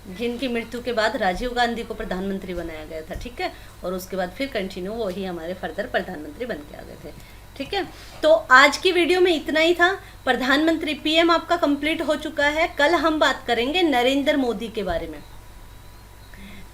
जिनकी मृत्यु के बाद राजीव गांधी को प्रधानमंत्री बनाया गया था। ठीक है, और उसके बाद फिर कंटिन्यू वही हमारे फर्दर प्रधानमंत्री बन के आ गए थे। ठीक है, तो आज की वीडियो में इतना ही था। प्रधानमंत्री पीएम आपका कंप्लीट हो चुका है। कल हम बात करेंगे नरेंद्र मोदी के बारे में।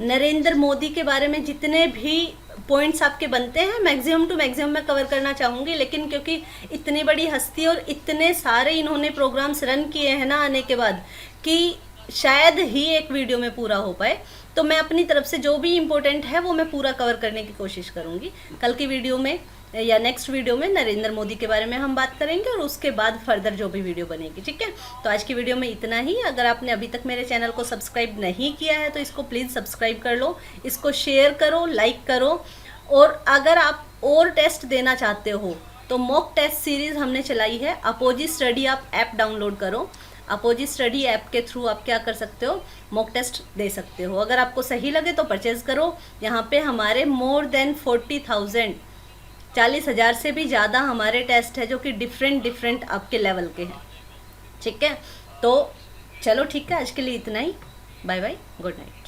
नरेंद्र मोदी के बारे में जितने भी पॉइंट्स आपके बनते हैं मैक्सिमम टू मैक्सिमम मैं कवर करना चाहूँगी, लेकिन क्योंकि इतनी बड़ी हस्ती और इतने सारे इन्होंने प्रोग्राम्स रन किए हैं ना आने के बाद, कि शायद ही एक वीडियो में पूरा हो पाए, तो मैं अपनी तरफ से जो भी इम्पोर्टेंट है वो मैं पूरा कवर करने की कोशिश करूँगी। कल की वीडियो में या नेक्स्ट वीडियो में नरेंद्र मोदी के बारे में हम बात करेंगे और उसके बाद फर्दर जो भी वीडियो बनेगी। ठीक है, तो आज की वीडियो में इतना ही। अगर आपने अभी तक मेरे चैनल को सब्सक्राइब नहीं किया है तो इसको प्लीज़ सब्सक्राइब कर लो, इसको शेयर करो, लाइक करो। और अगर आप और टेस्ट देना चाहते हो तो मॉक टेस्ट सीरीज़ हमने चलाई है। अपोजी स्टडी आप ऐप डाउनलोड करो। अपोजी स्टडी ऐप के थ्रू आप क्या कर सकते हो? मॉक टेस्ट दे सकते हो। अगर आपको सही लगे तो परचेज़ करो। यहाँ पे हमारे मोर देन 40,000 40,000 से भी ज़्यादा हमारे टेस्ट है जो कि डिफरेंट आपके लेवल के हैं। ठीक है, तो चलो ठीक है, आज के लिए इतना ही। Bye bye, good night.